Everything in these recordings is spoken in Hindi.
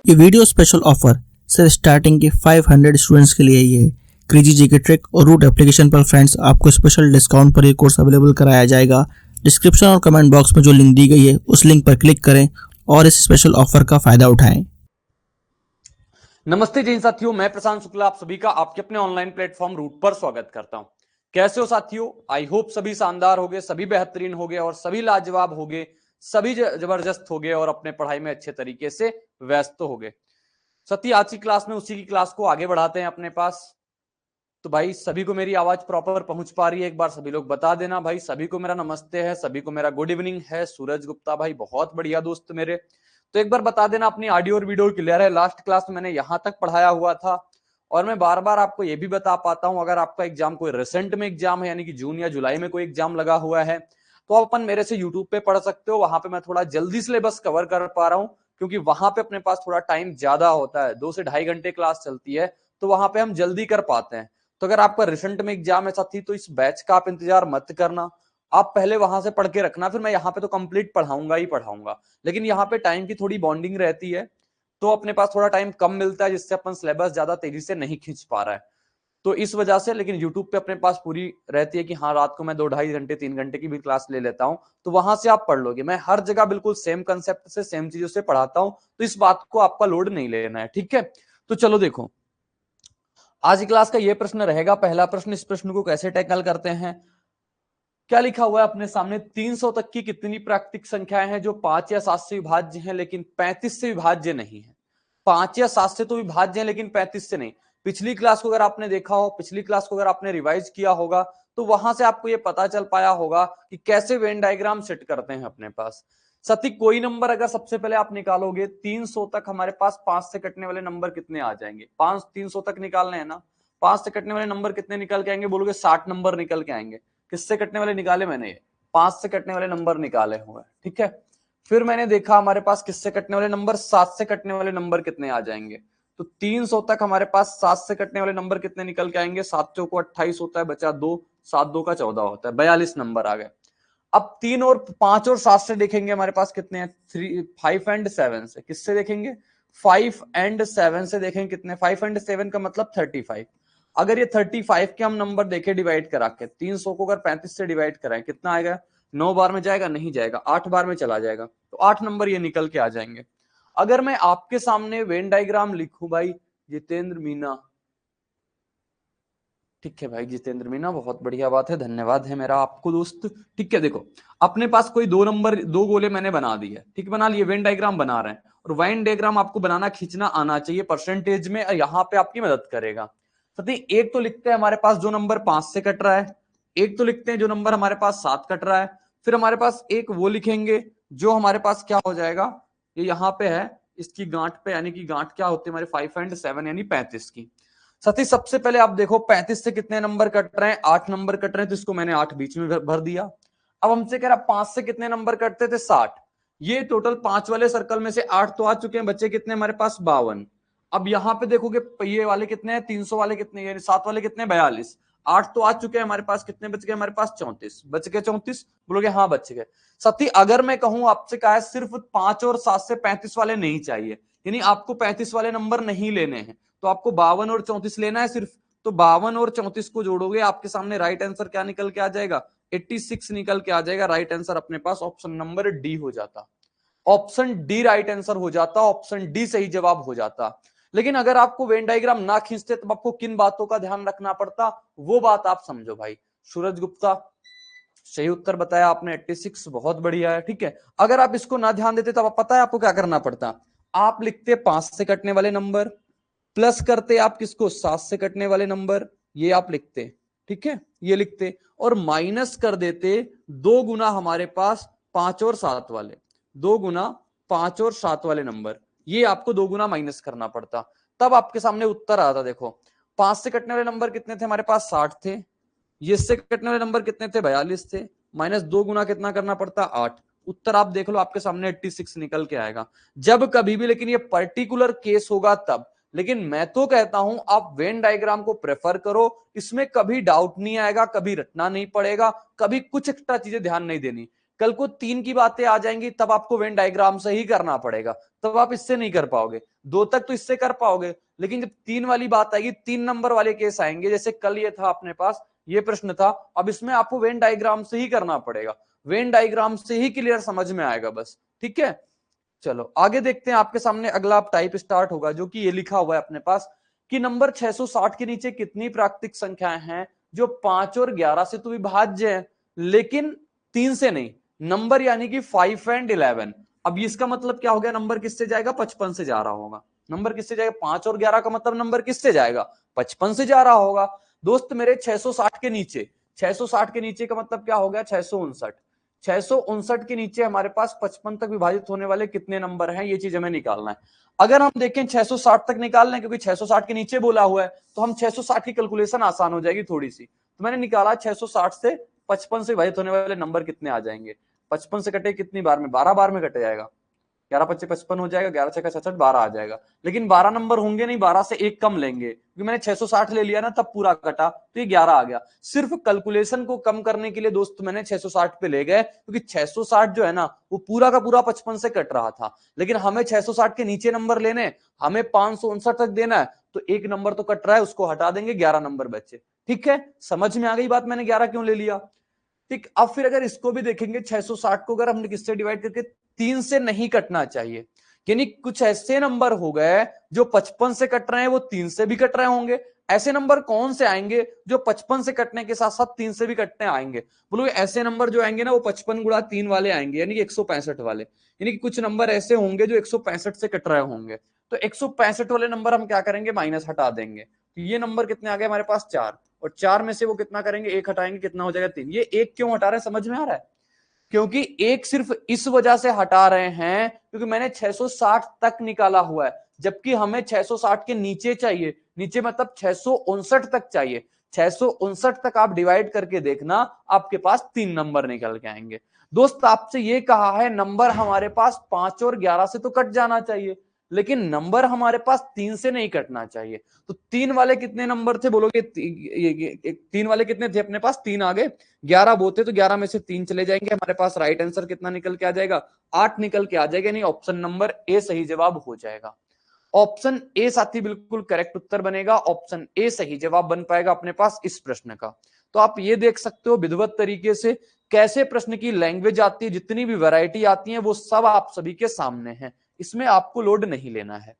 ये वीडियो स्पेशल ऑफर सिर्फ स्टार्टिंग के 500 स्टूडेंट्स के लिए ही है। क्रेजी जीके ट्रिक और रूट एप्लीकेशन पर फ्रेंड्स आपको स्पेशल डिस्काउंट पर ये कोर्स अवेलेबल कराया जाएगा। डिस्क्रिप्शन और कमेंट बॉक्स में जो लिंक दी गई है उस लिंक पर क्लिक करें और इस स्पेशल ऑफर का फायदा उठाएं। नमस्ते जैन साथियों, मैं प्रशांत शुक्ला आप सभी का आपके अपने ऑनलाइन प्लेटफॉर्म रूट पर स्वागत करता हूं। कैसे हो साथियों? आई होप सभी शानदार होगे, सभी बेहतरीन होगे और सभी लाजवाब होगे, सभी जबरदस्त होगे और अपने पढ़ाई में अच्छे तरीके से व्यस्त होगे। साथी आज की क्लास में उसी की क्लास को आगे बढ़ाते हैं अपने पास। तो भाई सभी को मेरी आवाज प्रॉपर पहुंच पा रही है? एक बार सभी लोग बता देना भाई। सभी को मेरा नमस्ते है, सभी को मेरा गुड इवनिंग है। सूरज गुप्ता भाई बहुत बढ़िया दोस्त मेरे। तो एक बार बता देना अपनी ऑडियो और वीडियो क्लियर है। लास्ट क्लास में मैंने यहां तक पढ़ाया हुआ था और मैं बार बार आपको यह भी बता पाता हूं, अगर आपका एग्जाम कोई रिसेंट में एग्जाम है, यानी कि जून या जुलाई में कोई एग्जाम लगा हुआ है, तो आप अपन मेरे से यूट्यूब पे पढ़ सकते हो। वहां पे मैं थोड़ा जल्दी सिलेबस कवर कर पा रहा हूं क्योंकि वहां पे अपने पास थोड़ा टाइम ज्यादा होता है, 2 से ढाई घंटे क्लास चलती है, तो वहां पे हम जल्दी कर पाते हैं। तो अगर आपका रिसेंट में एग्जाम है साथी, तो इस बैच का आप इंतजार मत करना, आप पहले वहां से पढ़ के रखना। फिर मैं यहाँ पे तो कंप्लीट पढ़ाऊंगा ही पढ़ाऊंगा, लेकिन यहाँ पे टाइम की थोड़ी बॉन्डिंग रहती है, तो अपने पास थोड़ा टाइम कम मिलता है, जिससे अपन सिलेबस ज्यादा तेजी से नहीं खींच पा रहा है, तो इस वजह से। लेकिन यूट्यूब पे अपने पास पूरी रहती है कि हाँ रात को मैं 2 ढाई घंटे 3 घंटे की भी क्लास ले लेता हूँ, तो वहां से आप पढ़ लोगे। मैं हर जगह बिल्कुल सेम कंसेप्ट से सेम चीजों से पढ़ाता हूँ, तो इस बात को आपका लोड नहीं लेना है, ठीक है। तो चलो देखो, आज की क्लास का ये प्रश्न रहेगा। पहला प्रश्न, इस प्रश्न को कैसे टैकल करते हैं। क्या लिखा हुआ है अपने सामने? 300 तक की कितनी प्राकृतिक संख्याएं हैं जो 5 या 7 से विभाज्य हैं लेकिन 35 से विभाज्य नहीं है? 5 या 7 से तो विभाज्य हैं लेकिन 35 से नहीं। पिछली क्लास को अगर आपने देखा हो, पिछली क्लास को अगर आपने रिवाइज किया होगा, तो वहां से आपको ये पता चल पाया होगा कि कैसे वेन डायग्राम सेट करते हैं अपने पास। सती कोई नंबर अगर सबसे पहले आप निकालोगे 300 तक, हमारे पास 5 से कटने वाले नंबर कितने आ जाएंगे? 5 300 तक निकालने हैं ना, 5 से कटने वाले नंबर कितने निकल के आएंगे? बोलोगे 60 नंबर निकल के आएंगे। किससे कटने वाले निकाले मैंने? ये 5 से कटने वाले नंबर निकाले हुए, ठीक है। फिर मैंने देखा हमारे पास किससे कटने वाले नंबर, 7 से कटने वाले नंबर कितने आ जाएंगे? तो 300 तक हमारे पास 7 से कटने वाले नंबर कितने निकल के आएंगे? 7 चौको 28 होता है, बचा 2, 7 2 का 14 होता है, 42 नंबर आ गए। अब 3 और 5 और 7 से देखेंगे हमारे पास कितने हैं? 3 5 एंड 7 से। किससे देखेंगे? 5 एंड 7 से देखेंगे कितने? 5 एंड 7 का मतलब 35। अगर ये 35 के हम नंबर देखे डिवाइड करा के, 300 को अगर 35 से डिवाइड कराएं, कितना आएगा? 9 बार में जाएगा? नहीं जाएगा, 8 बार में चला जाएगा, तो 8 नंबर ये निकल के आ जाएंगे। अगर मैं आपके सामने वेन डायग्राम लिखूं भाई, जितेंद्र मीना, ठीक है भाई, जितेंद्र मीना, बहुत बढ़िया बात है, धन्यवाद है मेरा आपको दोस्त। ठीक है, देखो अपने पास कोई 2 नंबर, 2 गोले मैंने बना दिए, ठीक, बना लिए, वेन डायग्राम बना रहे हैं। और वेन डायग्राम आपको बनाना खींचना आना चाहिए परसेंटेज में, यहाँ पे आपकी मदद करेगा। सती एक तो लिखते हैं हमारे पास जो नंबर 5 से कट रहा है, एक तो लिखते हैं जो नंबर हमारे पास 7 कट रहा है, फिर हमारे पास एक वो लिखेंगे जो हमारे पास क्या हो जाएगा, ये यहाँ पे है इसकी गांठ पे, यानी कि गांठ क्या होती है हमारे 5 एंड 7 यानी 35 की। साथी सबसे पहले आप देखो 35 से कितने नंबर कट रहे हैं? 8 नंबर कट रहे हैं, तो इसको मैंने 8 बीच में भर दिया। अब हमसे कह रहा 5 से कितने नंबर कटते थे? 60। ये टोटल 5 वाले सर्कल में से 8 तो आ चुके हैं, बच्चे कितने हमारे पास? 52। अब यहां पे देखोगे ये वाले कितने हैं? 300 वाले कितने, यानी 7 वाले कितने? 42। 8 तो आ चुके हैं हमारे पास, कितने बच गए हमारे पास? 34 बच गए। 34 बोलोगे? हाँ बच गए। साथी अगर मैं कहूं आपसे, कहा है सिर्फ 5 और 7 से 35 वाले नहीं चाहिए, यानी आपको 35 वाले नंबर नहीं लेने हैं, तो आपको 52 और 34 लेना है सिर्फ। तो 52 और 34 को जोड़ोगे, आपके सामने राइट आंसर क्या निकल के आ जाएगा? 86 निकल के आ जाएगा। राइट आंसर अपने पास ऑप्शन नंबर डी हो जाता, ऑप्शन डी राइट आंसर हो जाता, ऑप्शन डी सही जवाब हो जाता। लेकिन अगर आपको वेन डायग्राम ना खींचते तब आपको किन बातों का ध्यान रखना पड़ता, वो बात आप समझो भाई। सूरज गुप्ता, सही उत्तर बताया आपने, 86, बहुत बढ़िया है, ठीक है। अगर आप इसको ना ध्यान देते तो आप, पता है आपको क्या करना पड़ता? आप लिखते 5 से कटने वाले नंबर, प्लस करते आप किसको? 7 से कटने वाले नंबर, ये आप लिखते, ठीक है, ये लिखते, और माइनस कर देते 2 गुना हमारे पास 5 और 7 वाले, 2 गुना 5 और 7 वाले नंबर, ये आपको 2 गुना माइनस करना पड़ता, तब आपके सामने उत्तर आता। देखो 5 से कटने वाले नंबर कितने थे हमारे पास? 60 थे। ये से कटने वाले नंबर कितने थे? 42 थे। माइनस 2 गुना कितना करना पड़ता? 8। उत्तर आप देख लो, आपके सामने 86 निकल के आएगा। जब कभी भी, लेकिन ये पर्टिकुलर केस होगा तब, लेकिन मैं तो कहता हूं आप वेन डायग्राम को प्रेफर करो, इसमें कभी डाउट नहीं आएगा, कभी रटना नहीं पड़ेगा, कभी कुछ एक्स्ट्रा चीजें ध्यान नहीं देनी। कल को 3 की बातें आ जाएंगी तब आपको वेन डायग्राम से ही करना पड़ेगा, तब आप इससे नहीं कर पाओगे। 2 तक तो इससे कर पाओगे, लेकिन जब 3 वाली बात आएगी, 3 नंबर वाले केस आएंगे, जैसे कल ये था अपने पास, ये प्रश्न था, अब इसमें आपको वेन डायग्राम से ही करना पड़ेगा, वेन डायग्राम से ही क्लियर समझ में आएगा बस। ठीक है, चलो आगे देखते हैं। आपके सामने अगला टाइप स्टार्ट होगा, जो कि ये लिखा हुआ है अपने पास कि नंबर 660 के नीचे कितनी प्राकृतिक संख्याएं हैं जो 5 और 11 से तो विभाज्य है, लेकिन 3 से नहीं। नंबर यानी कि 5 एंड 11। अब इसका मतलब क्या हो गया, नंबर किससे जाएगा, 55 से जा रहा होगा। नंबर किससे जाएगा, 5 और 11 का मतलब नंबर किससे जाएगा, 55 से जा रहा होगा। दोस्त मेरे 660 के नीचे, 660 के नीचे का मतलब क्या हो गया, 659। 659 के नीचे हमारे पास 55 तक विभाजित होने वाले कितने नंबर हैं, ये चीज हमें निकालना है। अगर हम देखें 660 तक निकालना है, क्योंकि 660 के नीचे बोला हुआ है, तो हम 660 की कैलकुलेशन आसान हो जाएगी थोड़ी सी। तो मैंने निकाला 660 से 55 से विभाजित होने वाले नंबर कितने आ जाएंगे। 55 से कटे कितनी बार में, 12 बार में कट जाएगा। 11 25 55 हो जाएगा, 11 6 66 12 आ जाएगा। लेकिन 12 नंबर होंगे नहीं, 12 से एक कम लेंगे, क्योंकि मैंने 660 ले लिया ना, तब पूरा कटा तो ये 11 आ गया। सिर्फ कैलकुलेशन को कम करने के लिए दोस्त मैंने 660 पे ले गए, क्योंकि 660 जो है ना वो पूरा का पूरा 55 से कट रहा था, लेकिन हमें 660 के नीचे नंबर लेने, हमें 559 तक देना है, तो एक नंबर तो कट रहा है, उसको हटा देंगे, 11 नंबर बचे। ठीक है, समझ में आ गई बात, मैंने 11 क्यों ले लिया। ठीक, अब फिर अगर इसको भी देखेंगे 660 को अगर हमने किससे डिवाइड करके, 3 से नहीं कटना चाहिए, यानी कुछ ऐसे नंबर हो गए जो 55 से कट रहे हैं, वो 3 से भी कट रहे होंगे। ऐसे नंबर कौन से आएंगे जो 55 से कटने के साथ साथ 3 से भी कटने आएंगे, बोलो ऐसे नंबर जो आएंगे ना वो 55 गुणा 3 वाले आएंगे, यानी कि 165 वाले। यानी कि कुछ नंबर ऐसे होंगे जो 165 से कट रहे होंगे, तो 165 वाले नंबर हम क्या करेंगे, माइनस हटा देंगे। तो ये नंबर कितने आ गए हमारे पास, 4, और 4 में से वो कितना करेंगे, 1 हटाएंगे, कितना हो जाएगा, 3। ये 1 क्यों हटा रहे हैं, समझ में आ रहा है, क्योंकि 1 सिर्फ इस वजह से हटा रहे हैं क्योंकि मैंने 660 तक निकाला हुआ है, जबकि हमें 660 के नीचे चाहिए, नीचे मतलब 659 तक चाहिए। 659 तक आप डिवाइड करके देखना, आपके पास 3 नंबर निकल के आएंगे। दोस्त आपसे ये कहा है नंबर हमारे पास 5 और 11 से तो कट जाना चाहिए, लेकिन नंबर हमारे पास 3 से नहीं कटना चाहिए। तो 3 वाले कितने नंबर थे बोलोगे, 3 वाले कितने थे अपने पास, 3 आ गए, 11 बोते तो 11 में से 3 चले जाएंगे, हमारे पास राइट आंसर कितना निकल के आ जाएगा, 8 निकल के आ जाएगा, यानी ऑप्शन नंबर ए सही जवाब हो जाएगा। ऑप्शन ए साथी बिल्कुल करेक्ट उत्तर बनेगा, ऑप्शन ए सही जवाब बन पाएगा अपने पास इस प्रश्न का। तो आप ये देख सकते हो विधिवत तरीके से कैसे प्रश्न की लैंग्वेज आती है, जितनी भी वैरायटी आती है वो सब आप सभी के सामने है, इसमें आपको लोड नहीं लेना है।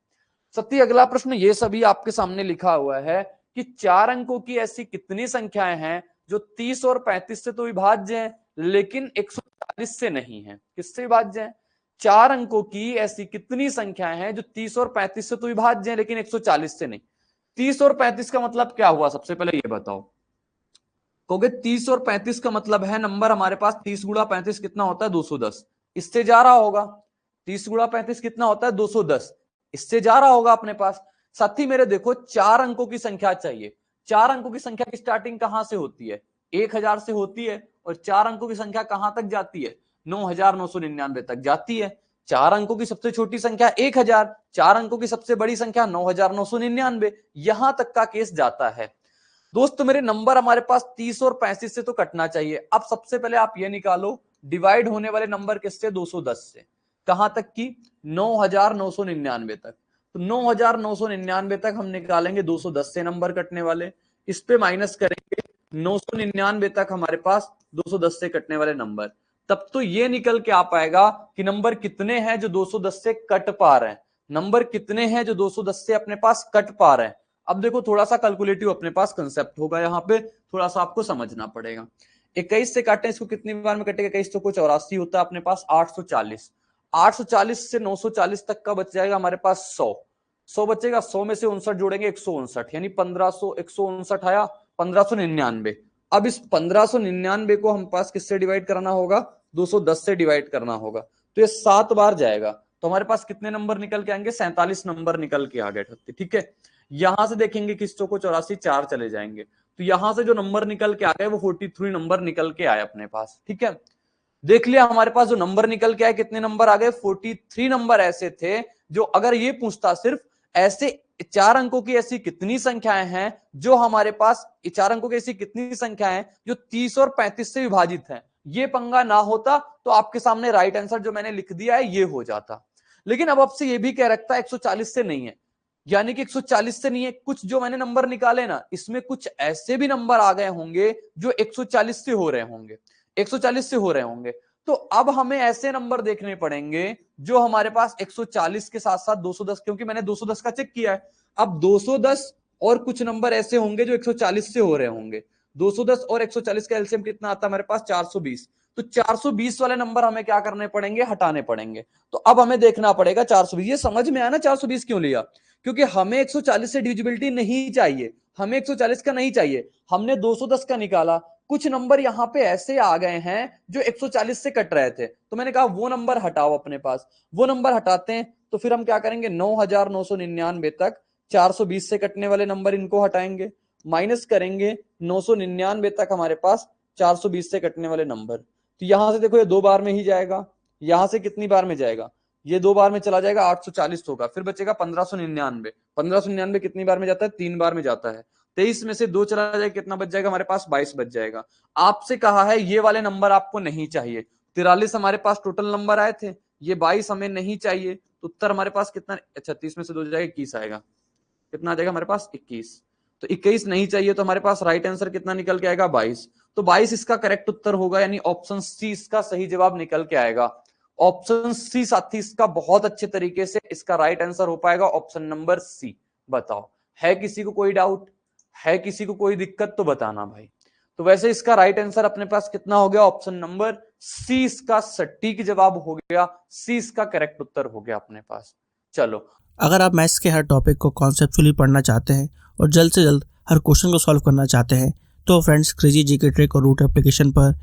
सती अगला प्रश्न ये सभी आपके सामने लिखा हुआ है कि 4 अंकों की ऐसी कितनी संख्याएं हैं जो 30 और 35 से तो विभाज्य हैं, लेकिन 140 से नहीं है। किससे विभाज्य है, 4 अंकों की ऐसी कितनी संख्याएं हैं जो 30 और 35 से तो विभाज्य हैं, लेकिन 140 से नहीं। 30 और 35 का मतलब क्या हुआ, सबसे पहले ये बताओ। कहोगे 30 और 35 का मतलब है नंबर हमारे पास 30 गुणा 35 कितना होता है, 210, इससे जा रहा होगा। 30 गुणा 35 कितना होता है, 210, इससे जा रहा होगा अपने पास। साथी मेरे देखो 4 अंकों की संख्या चाहिए, 4 अंकों की संख्या की स्टार्टिंग कहां से होती है, 1000 से होती है, और 4 अंकों की संख्या कहां तक जाती है, 9999 तक जाती है। 4 अंकों की सबसे छोटी संख्या 1000, 4 अंकों की सबसे बड़ी संख्या 9999, यहां तक का केस जाता है। दोस्त मेरे नंबर हमारे पास 30 और 35 से तो कटना चाहिए। अब सबसे पहले आप ये निकालो डिवाइड होने वाले नंबर किससे, 210 से, कहां तक की, 9999 तक। तो 9999 तक हम निकालेंगे 210 से नंबर कटने वाले, इस पे माइनस करेंगे 999 तक हमारे पास 210 से कटने वाले नंबर, तब तो ये निकल के आ पाएगा कि नंबर कितने हैं जो 210 से कट पा रहे हैं, नंबर कितने हैं जो 210 से अपने पास कट पा रहे हैं। अब देखो थोड़ा सा कैलकुलेटिव अपने पास कंसेप्ट होगा, यहाँ पे थोड़ा सा आपको समझना पड़ेगा। 21 से काटें इसको कितनी बार में कटेगा, 21 तो कुछ 84 होता है अपने पास, 840, 840 से 940 तक का बच जाएगा हमारे पास 100 बचेगा, 100 में से 59 जोड़ेंगे 159, यानी 1500, 159 आया 1599। अब इस 1599 को हम पास किससे डिवाइड करना होगा, 210 से डिवाइड करना होगा, तो ये 7 बार जाएगा, तो हमारे पास कितने नंबर निकल के आएंगे, 47 नंबर निकल के आ गए। ठीक है, यहां से देखेंगे किस्तों को 84, 4 चले जाएंगे, तो यहां से जो नंबर निकल के आ गए वो 43 नंबर निकल के आए अपने पास। ठीक है, देख लिया हमारे पास जो नंबर निकल के आए, कितने नंबर आ गए, 43 नंबर ऐसे थे जो, अगर ये पूछता सिर्फ ऐसे 4 अंकों की ऐसी कितनी संख्याएं हैं जो हमारे पास, 4 अंकों की ऐसी कितनी संख्याएं हैं जो 30 और 35 से विभाजित हैं, ये पंगा ना होता तो आपके सामने राइट आंसर जो मैंने लिख दिया है ये हो जाता। लेकिन अब आपसे ये भी कह रखता है 140 से नहीं है, यानी कि 140 से नहीं है, कुछ जो मैंने नंबर निकाले ना इसमें कुछ ऐसे भी नंबर आ गए होंगे जो 140 से हो रहे होंगे, 140 से हो रहे होंगे। तो अब हमें ऐसे नंबर देखने पड़ेंगे जो हमारे पास 140 के साथ साथ 210, क्योंकि मैंने 210 का चेक किया है। अब 210 और कुछ नंबर ऐसे होंगे जो 140 से हो रहे होंगे। 210 और 140 का एलसीएम कितना आता है हमारे पास 420। तो 420 वाले नंबर हमें क्या करने पड़ेंगे, हटाने पड़ेंगे। तो अब हमें देखना पड़ेगा 420। ये समझ में आया ना 420 क्यों लिया, क्योंकि हमें 140 से डिविजिबिलिटी नहीं चाहिए, हमें 140 का नहीं चाहिए, हमने 210 का निकाला। कुछ नंबर यहां पे ऐसे आ गए हैं जो 140 से कट रहे थे, तो मैंने कहा वो नंबर हटाओ अपने पास। वो नंबर हटाते हैं तो फिर हम क्या करेंगे, 9999 तक 420 से कटने वाले नंबर इनको हटाएंगे, माइनस करेंगे 999 तक हमारे पास 420 से कटने वाले नंबर। तो यहां से देखो ये 2 बार में ही जाएगा, यहां से कितनी बार में जाएगा, ये 2 बार में चला जाएगा, 840 होगा, फिर बचेगा 1599। 1599 कितनी बार में जाता है, 3 बार में जाता है। 23 में से 2 चला जाएगा, कितना बच जाएगा हमारे पास, 22 बच जाएगा। आपसे कहा है ये वाले नंबर आपको नहीं चाहिए। 43 हमारे पास टोटल नंबर आए थे, ये 22 हमें नहीं चाहिए, तो उत्तर हमारे पास कितना, 36 में से 2 जाएगा 21 आएगा। कितना आ जाएगा हमारे पास, 21। तो 21 नहीं चाहिए, तो हमारे पास राइट आंसर कितना निकल के आएगा, 22। तो 22 इसका करेक्ट उत्तर होगा, यानी ऑप्शन सी इसका सही जवाब निकल के आएगा। ऑप्शन सी साथी इसका बहुत अच्छे तरीके से इसका राइट आंसर हो पाएगा, ऑप्शन नंबर सी। बताओ है किसी को कोई डाउट, है किसी को कोई दिक्कत तो बताना भाई। तो वैसे इसका राइट आंसर अपने पास कितना हो गया, ऑप्शन नंबर सी इसका सटीक जवाब हो गया, सी इसका करेक्ट उत्तर हो गया अपने पास। चलो, अगर आप मैथ्स के हर टॉपिक को कॉन्सेप्चुअली पढ़ना चाहते हैं और जल्द से जल्द हर क्वेश्चन को सॉल्व करना चाहते हैं तो फ्रेंड्स क्रेजी जीके ट्रिक और रूट एप्लीकेशन पर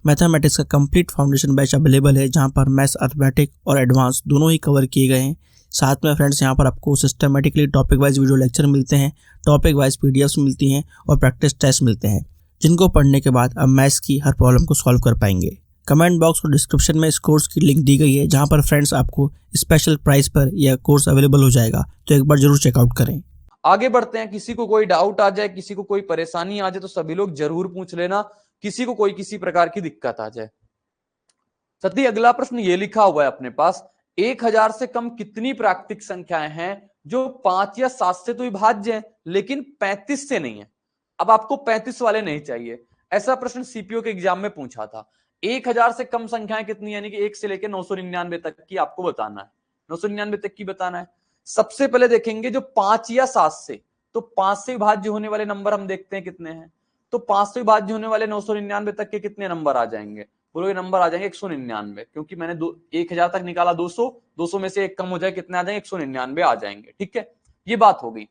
मैथमेटिक्स का कंप्लीट फाउंडेशन बैच अवेलेबल है, जहां पर मैथ्स, अर्थमेटिक और एडवांस दोनों ही कवर किए गए हैं। साथ में फ्रेंड्स यहाँ पर आपको systematically topic wise video lecture मिलते हैं, टॉपिक वाइज पीडीएफ्स मिलती हैं और प्रैक्टिस टेस्ट मिलते हैं, जिनको पढ़ने के बाद आप मैथ्स की हर प्रॉब्लम को सॉल्व कर पाएंगे। कमेंट बॉक्स और डिस्क्रिप्शन में इस कोर्स की लिंक दी गई है, जहां पर फ्रेंड्स आपको स्पेशल प्राइस पर यह कोर्स अवेलेबल हो जाएगा, तो एक बार जरूर चेकआउट करें। आगे बढ़ते हैं। किसी को कोई डाउट आ जाए, किसी को कोई परेशानी आ जाए तो सभी लोग जरूर पूछ लेना, किसी को कोई किसी प्रकार की दिक्कत आ जाए। सती अगला प्रश्न ये लिखा हुआ है अपने पास, 1000 से कम कितनी प्राकृतिक संख्याएं हैं जो 5 या 7 से तो विभाज्य है लेकिन 35 से नहीं है। अब आपको 35 वाले नहीं चाहिए, ऐसा प्रश्न सीपीओ के एग्जाम में पूछा था। 1000 से कम संख्याएं कितनी, यानी कि 1 से लेकर 999 तक की आपको बताना है, 999 तक की बताना है। सबसे पहले देखेंगे जो 5 या 7 से, तो 5 से विभाज्य होने वाले नंबर हम देखते हैं कितने हैं। तो 5 से विभाज्य होने वाले 999 तक के कितने नंबर आ जाएंगे, बोलो ये नंबर आ जाएंगे 199, क्योंकि मैंने 1000 तक निकाला 200, 200 में से एक कम हो जाए, कितने आ जाएंगे, 199 आ जाएंगे। ठीक है, ये बात हो गई,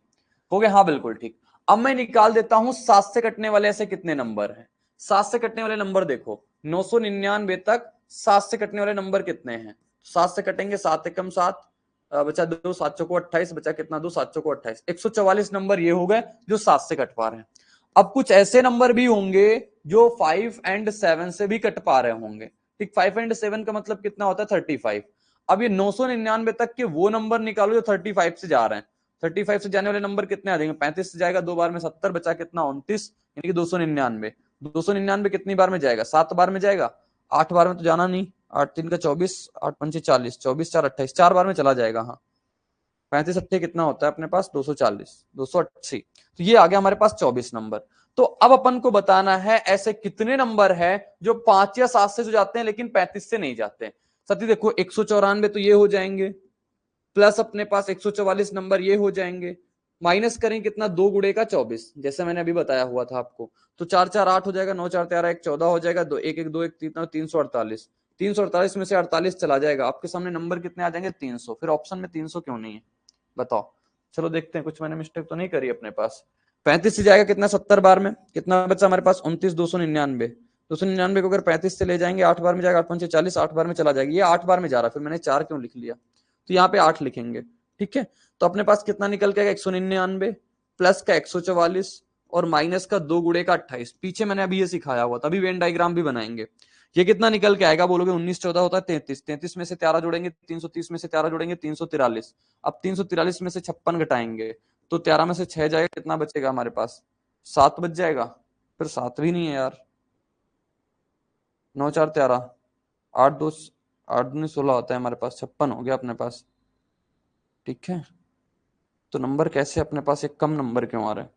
हो गया, हाँ बिल्कुल ठीक। अब मैं निकाल देता हूं 7 से कटने वाले ऐसे कितने नंबर हैं। 7 से कटने वाले नंबर देखो, 999 तक 7 से कटने वाले नंबर कितने हैं, 7 से कटेंगे, 7 एकम 7, बचा 2, 7 चौको 28, बचा कितना 2, 7 चौको 28, 144 नंबर ये हो गए जो 7 से कट पा रहे हैं। अब कुछ ऐसे नंबर भी होंगे जो 5 एंड 7 से भी कट पा रहे होंगे। ठीक, 5 एंड 7 का मतलब कितना होता है, 35। अब ये 999 तक के वो नंबर निकालो जो 35 से जा रहे हैं। 35 से जाने वाले नंबर कितने आ जाएंगे, 35 से जाएगा 2 बार में 70, बचा कितना 29, यानी कि 299। 299 कितनी बार में जाएगा, 7 बार में जाएगा, 8 बार में तो जाना नहीं, 8 3 का 24, 8 5 40, 24 4 28, 4 बार में चला जाएगा। हाँ, 35 अट्ठे कितना होता है अपने पास, 240, 280। तो ये आ गया हमारे पास 24 नंबर। तो अब अपन को बताना है ऐसे कितने नंबर है जो 5 या 7 से तो जाते हैं लेकिन 35 से नहीं जाते। सती देखो 194 तो ये हो जाएंगे, प्लस अपने पास 144 नंबर ये हो जाएंगे, माइनस करें कितना, 2 गुणे का 24, जैसे मैंने अभी बताया हुआ था आपको। तो 4 4 8 हो जाएगा, 9 4 13 1 14 हो जाएगा, 2 1 1 2 1 3 348, 348 में से 48 चला जाएगा, आपके सामने नंबर कितने आ जाएंगे, 300। फिर ऑप्शन में 300 क्यों नहीं है बताओ, चलो देखते हैं कुछ मैंने मिस्टेक तो नहीं करी अपने पास। 35 से जाएगा कितना, 70 बार में, कितना बचा हमारे पास 29, 299। 299 को अगर 35 से ले जाएंगे 8 बार में जाएगा, 8 5 40, 8 बार में चला जाएगा, ये 8 बार में जा रहा है, फिर मैंने 4 क्यों लिख लिया, तो यहाँ पे 8 लिखेंगे। ठीक है, तो अपने पास कितना निकल के आएगा, 199 प्लस का 144 और माइनस का 2 गुणे का 28। पीछे मैंने अभी ये सिखाया हुआ था, अभी वेन डायग्राम भी बनाएंगे। ये कितना निकल के आएगा, बोलोगे 19 14 होता है 33, 33 में से 13 जोड़ेंगे, 330 में से 13 जोड़ेंगे, 343। अब 343 में से 56 घटाएंगे तो 13 में से 6 जाएगा, कितना बचेगा हमारे पास, 7 बच जाएगा। फिर 7 भी नहीं है यार, 9 4 13, 8 2 16 होता है हमारे पास, 56 हो गया अपने पास। ठीक है, तो नंबर कैसे अपने पास एक कम नंबर क्यों आ रहा है?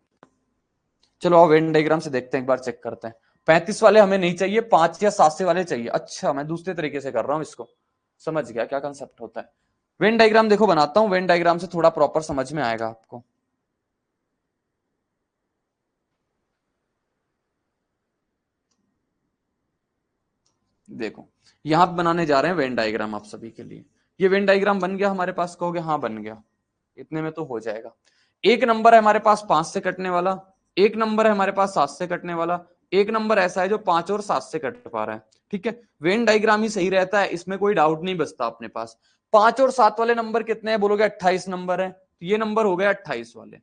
चलो आओ वेन डायग्राम से देखते हैं, एक बार चेक करते हैं। 35 वाले हमें नहीं चाहिए, 5 या 7 से वाले चाहिए। अच्छा, मैं दूसरे तरीके से कर रहा हूं इसको, समझ गया क्या कंसेप्ट होता है। वेन डायग्राम देखो बनाता हूं, वेन डायग्राम से थोड़ा प्रॉपर समझ में आएगा आपको। देखो यहां पे बनाने जा रहे हैं वेन डायग्राम आप सभी के लिए। ये वेन डायग्राम बन गया हमारे पास, कहोगे हाँ बन गया, इतने में तो हो जाएगा। एक नंबर है हमारे पास 5 से कटने वाला, एक नंबर है हमारे पास 7 से कटने वाला, एक नंबर ऐसा है जो 5 और 7 से कट पा रहा है। ठीक है, वेन डायग्राम ही सही रहता है, इसमें कोई डाउट नहीं बचता अपने पास। 5 और 7 वाले नंबर कितने हैं बोलोगे? 28 नंबर है, तो ये नंबर हो गया 28 वाले।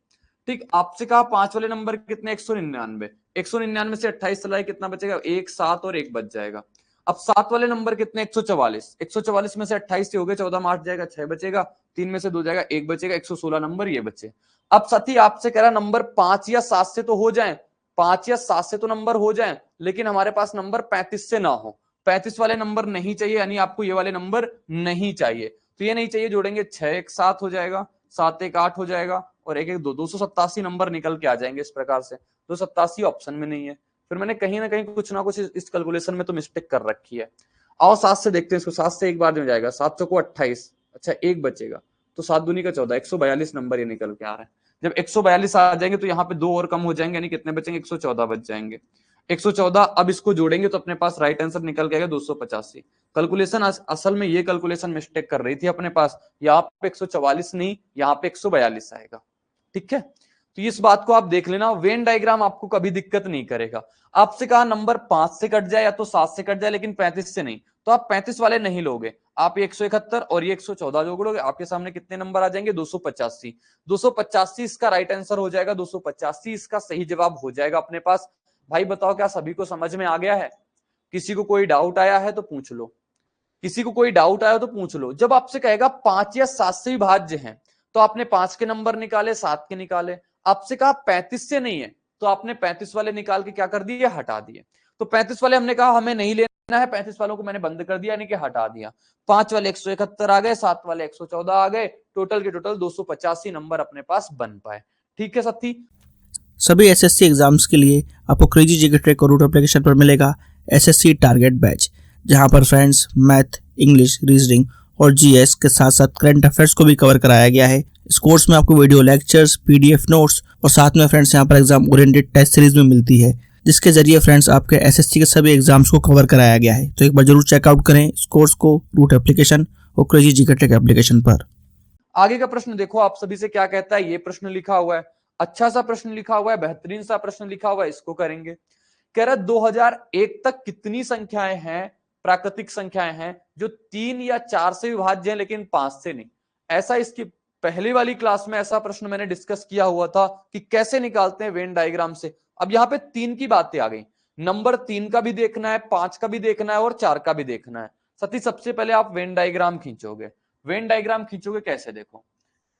ठीक, आपसे कहा 5 वाले नंबर कितने? 199। 199 से 28 चला कितना बचेगा? 1 7 और 1 बच जाएगा। अब 7 वाले नंबर कितने? 144। 144 में से 28 से हो गए 14 में 8 जाएगा, 6 बचेगा, 3 में से 2 जाएगा, 1 बचेगा, 116 नंबर ये बचे। अब साथी आपसे कह रहा नंबर 5 या 7 से तो हो जाए, 5 या 7 से तो नंबर हो जाए, लेकिन हमारे पास नंबर 35 से ना हो। 35 वाले नंबर नहीं चाहिए, यानी आपको ये वाले नंबर नहीं चाहिए। तो ये नहीं चाहिए, जोड़ेंगे 6 1 7 हो जाएगा, 7 1 8 हो जाएगा, और 1 1 2, 287 नंबर निकल के आ जाएंगे इस प्रकार से। 287 ऑप्शन में नहीं है, फिर मैंने कहीं ना कहीं कुछ ना कुछ इस कैलकुलेशन में तो मिस्टेक कर रखी है। आओ 7 से देखते हैं इसको, 7 से एक बार में जाएगा, 7 चौको 28, अच्छा 1 बचेगा, तो 7 दूनी का 14, 142 नंबर ये निकल के आ रहा है। जब 142 आ जाएंगे तो यहाँ पे 2 और कम हो जाएंगे, यानी कितने बचेंगे? 114 बच जाएंगे। 114, अब इसको जोड़ेंगे तो अपने पास राइट आंसर निकल के आएगा 285। कैलकुलेशन असल में ये कैलकुलेशन मिस्टेक कर रही थी अपने पास, यहाँ पे 144 नहीं, यहाँ पे 142 आएगा। ठीक है, तो इस बात को आप देख लेना, वेन डायग्राम आपको कभी दिक्कत नहीं करेगा। आपसे कहा नंबर 5 से कट जाए या तो 7 से कट जाए, लेकिन 35 से नहीं, तो आप 35 वाले नहीं लोगे, आप 171 और ये 114 जोड़ोगे, आपके सामने कितने नंबर आ जाएंगे? 285। 285 इसका राइट आंसर हो जाएगा, 285 इसका सही जवाब हो जाएगा अपने पास। भाई बताओ क्या सभी को समझ में आ गया है? किसी को कोई डाउट आया है तो पूछ लो, किसी को कोई डाउट आया तो पूछ लो। जब आपसे कहेगा 5 या 7 से विभाज्य है, तो आपने 5 के नंबर निकाले, 7 के निकाले। आपसे कहा 35 से नहीं है, तो आपने 35 वाले निकाल के क्या कर दिए? हटा दिए। तो 35 वाले हमने कहा हमें नहीं लेना है, 35 वालों को मैंने बंद कर दिया, यानी कि हटा दिया। 5 वाले 171 आ गए, 7 वाले 114 आ गए, टोटल के टोटल 285 नंबर अपने पास बन पाए। ठीक है साथी, सभी एसएससी एग्जाम्स के लिए आपको क्रेजी जीके ट्रैक और रूट एप्लीकेशन पर मिलेगा एसएससी टारगेट बैच, जहां पर फ्रेंड्स मैथ, इंग्लिश, रीजनिंग और जीएस के साथ साथ करंट अफेयर्स को भी कवर कराया गया है। इस कोर्स में आपको वीडियो लेक्चर्स, पीडीएफ नोट्स और साथ में फ्रेंड्स यहाँ पर एग्जाम ओरिएंटेड टेस्ट सीरीज में मिलती है, जिसके जरिए फ्रेंड्स आपके एसएससी के सभी एग्जाम्स को कवर कराया गया है। तो एक बार जरूर चेकआउट करें इस कोर्स को रूट एप्लीकेशन और क्रेजी जीके ट्रैक एप्लीकेशन पर। आगे का प्रश्न देखो आप सभी से क्या कहता है। ये प्रश्न लिखा हुआ है, अच्छा सा प्रश्न लिखा हुआ है, बेहतरीन सा प्रश्न लिखा हुआ है, इसको करेंगे। कह रहा है 2001 तक कितनी संख्याएं हैं, प्राकृतिक संख्याएं हैं, जो 3 या 4 से विभाज्य हैं लेकिन 5 से नहीं। ऐसा इसकी पहली वाली क्लास में ऐसा प्रश्न मैंने डिस्कस किया हुआ था कि कैसे निकालते हैं वेन डायग्राम से। अब यहाँ पे 3 की बातें आ गई, नंबर 3 का भी देखना है, 5 का भी देखना है और 4 का भी देखना है। सती सबसे पहले आप वेन डायग्राम खींचोगे। वेन डायग्राम खींचोगे कैसे? देखो,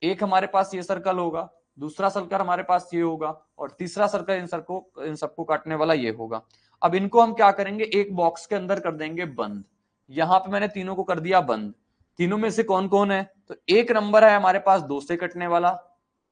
एक हमारे पास ये सर्कल होगा, दूसरा सर्कल हमारे पास ये होगा, और तीसरा सर्कल इन सबको काटने वाला ये होगा। अब इनको हम क्या करेंगे? एक बॉक्स के अंदर कर देंगे बंद। यहां पे मैंने तीनों को कर दिया बंद। तीनों में से कौन कौन है? तो एक नंबर है हमारे पास 2 से कटने वाला,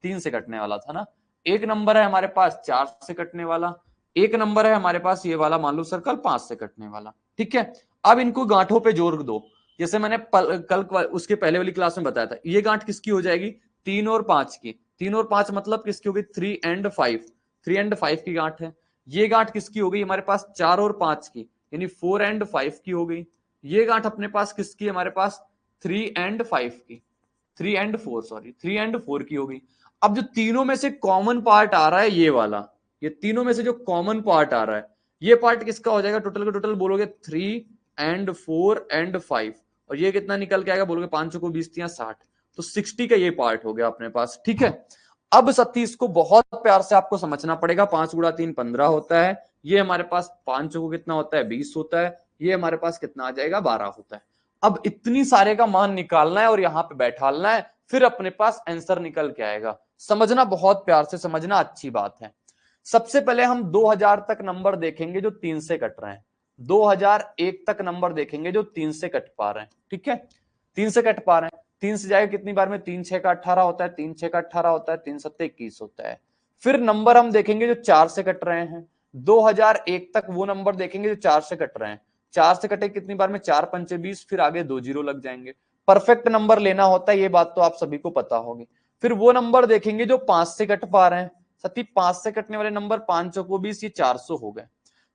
3 से कटने वाला था ना। एक नंबर है हमारे पास 4 से कटने वाला, एक नंबर है हमारे पास ये वाला मान लो सर्कल 5 से कटने वाला। ठीक है, अब इनको गांठों पे जोड़ दो, जैसे मैंने कल उसके पहले वाली क्लास में बताया था। ये गांठ किसकी हो जाएगी? 3 और 5 की। 3 और 5 मतलब किसकी होगी? 3 एंड 5। 3 एंड 5 की गांठ है। ये गांठ किसकी हो गई हमारे पास? 4 और 5 की, यानी 4 एंड 5 की हो गई। ये गांठ अपने पास किसकी? हमारे पास 3 एंड 5 की, 3 एंड 4 सॉरी 3 एंड 4 की हो गई। अब जो तीनों में से कॉमन पार्ट आ रहा है ये वाला, ये तीनों में से जो कॉमन पार्ट आ रहा है ये पार्ट किसका हो जाएगा? टोटल का टोटल बोलोगे 3 एंड 4 एंड 5, और ये कितना निकल के आएगा? बोलोगे 5 को 20 या 60, तो 60 का ये पार्ट हो गया अपने पास। ठीक है, अब 37 को बहुत प्यार से आपको समझना पड़ेगा। 5 गुणा 3 15 होता है, ये हमारे पास 5 को कितना होता है? 20 होता है, ये हमारे पास कितना आ जाएगा? 12 होता है। अब इतनी सारे का मान निकालना है और यहां पे बैठालना है, फिर अपने पास आंसर निकल के आएगा। समझना, बहुत प्यार से समझना, अच्छी बात है। सबसे पहले हम 2000 तक नंबर देखेंगे जो 3 से कट रहे हैं। 2001 तक नंबर देखेंगे जो 3 से कट पा रहे हैं, ठीक है, 3 से कट पा रहे हैं। 3 से जाएगा कितनी बार में, 3 6 का 18 होता है, 3 6 का 18 होता है, 3 7 21 होता है। फिर नंबर हम देखेंगे जो 4 से कट रहे हैं, 2001 तक वो नंबर देखेंगे जो 4 से कट रहे हैं। 4 से कटे कितनी बार में, 4 पंचे 20, फिर आगे 2 जीरो लग जाएंगे। परफेक्ट नंबर लेना होता है, ये बात तो आप सभी को पता होगी। फिर वो नंबर देखेंगे जो 5 से कट पा रहे हैं, सती 5 से कटने वाले नंबर 5 चौको 20, ये 400 हो गए।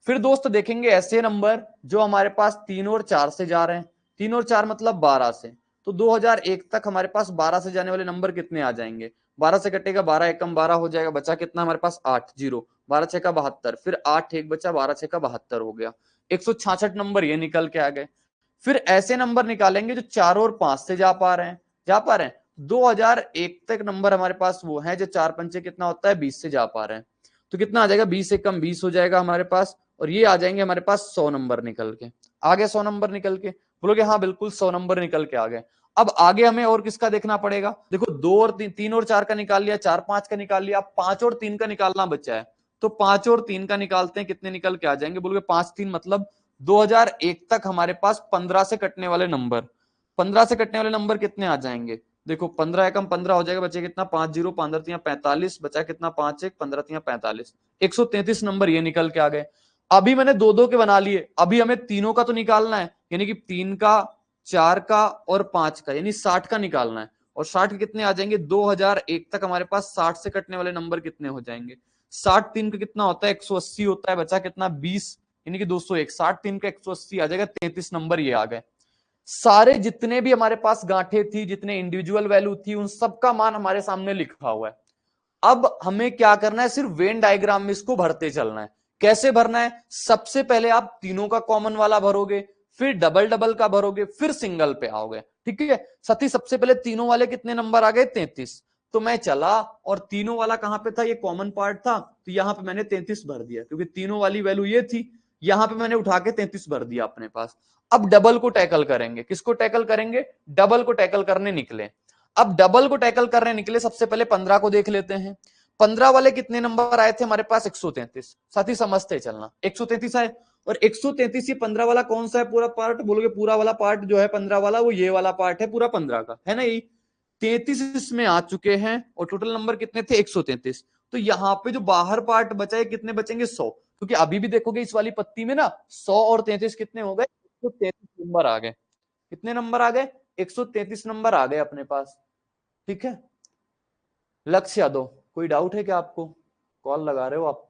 फिर दोस्त देखेंगे ऐसे नंबर जो हमारे पास 3 और 4 से जा रहे हैं, 3 और 4 मतलब 12 से, तो 2001 तक हमारे पास 12 से जाने वाले नंबर कितने आ जाएंगे, 12 से कटेगा 12 एकम 12 हो जाएगा, बचा कितना हमारे पास 8 जीरो, 12 6 का 72, फिर 8 एक बचा, 12 6 का 72 हो गया, 166 नंबर ये निकल के आ गए। फिर ऐसे नंबर निकालेंगे जो 4 और 5 से जा पा रहे हैं, 2001 तक नंबर हमारे पास वो है जो 4 पंचे कितना होता है 20 से जा पा रहे हैं, तो कितना आ जाएगा 20 एकम 20 हो जाएगा हमारे पास, और ये आ जाएंगे हमारे पास 100 नंबर निकल के आ गए। 100 नंबर निकल के बोलोगे हाँ बिल्कुल 100 नंबर निकल के आ गए। अब आगे हमें और किसका देखना पड़ेगा, देखो 2 और 3 और 4 का निकाल लिया, 4 5 का निकाल लिया, 5 और 3 का निकालना बचा है, तो 5 और 3 का निकालते हैं, कितने निकल के आ जाएंगे, बोलोगे 5 3 मतलब 2001 तक हमारे पास 15 से कटने वाले नंबर, 15 से कटने वाले नंबर कितने आ जाएंगे, देखो 15 एकम 15 हो जाएगा, बचे कितना 5 जीरो 15 तियां 45, बचा कितना 5 1 15 तियां 45, 133 नंबर ये निकल के आ गए। अभी मैंने दो दो के बना लिए, अभी हमें तीनों का तो निकालना है, यानी कि 3 का 4 का और 5 का, यानी 60 का निकालना है। और 60 के कितने आ जाएंगे, 2001 तक हमारे पास 60 से कटने वाले नंबर कितने हो जाएंगे, 60 3 का कितना होता है 180 होता है, बचा कितना 20, यानी कि 201, 60 3 का 180 आ जाएगा, 33 नंबर ये आ गए। सारे जितने भी हमारे पास गांठे थी, जितने इंडिविजुअल वैल्यू थी, उन सबका मान हमारे सामने लिखा हुआ है। अब हमें क्या करना है, सिर्फ वेन डायग्राम में इसको भरते चलना है। कैसे भरना है, सबसे पहले आप तीनों का कॉमन वाला भरोगे, फिर डबल डबल का भरोगे, फिर सिंगल पे आओगे, ठीक है। साथी सबसे पहले तीनों वाले कितने नंबर आ गए 33, तो मैं चला और तीनों वाला कहां पे था, ये कॉमन पार्ट था, तो यहां पे मैंने 33 भर दिया, क्योंकि तीनों वाली वैल्यू ये थी, यहां पे मैंने उठा के 33 भर दिया अपने पास। अब डबल को टैकल करेंगे, किसको टैकल करेंगे, डबल को टैकल करने निकले। अब डबल को टैकल करने निकले, सबसे पहले 15 को देख लेते हैं। 15 वाले कितने नंबर आए थे हमारे पास 133, साथी समझते चलना 133 आए, और 133 ये 15 वाला कौन सा है पूरा पार्ट, बोलोगे पूरा वाला पार्ट जो है 15 वाला वो ये वाला पार्ट है पूरा 15 का, है ना, यही 33 इसमें आ चुके हैं, और टोटल नंबर कितने थे 133। तो यहाँ पे जो बाहर पार्ट बचा है कितने बचेंगे 100, क्योंकि अभी भी देखोगे इस वाली पत्ती में ना 100 और 33 कितने हो गए, 133 नंबर आ गए। कितने नंबर आ गए, 133 नंबर आ गए अपने पास, ठीक है। लक्ष्य यादव, कोई डाउट है क्या आपको, कॉल लगा रहे हो आप,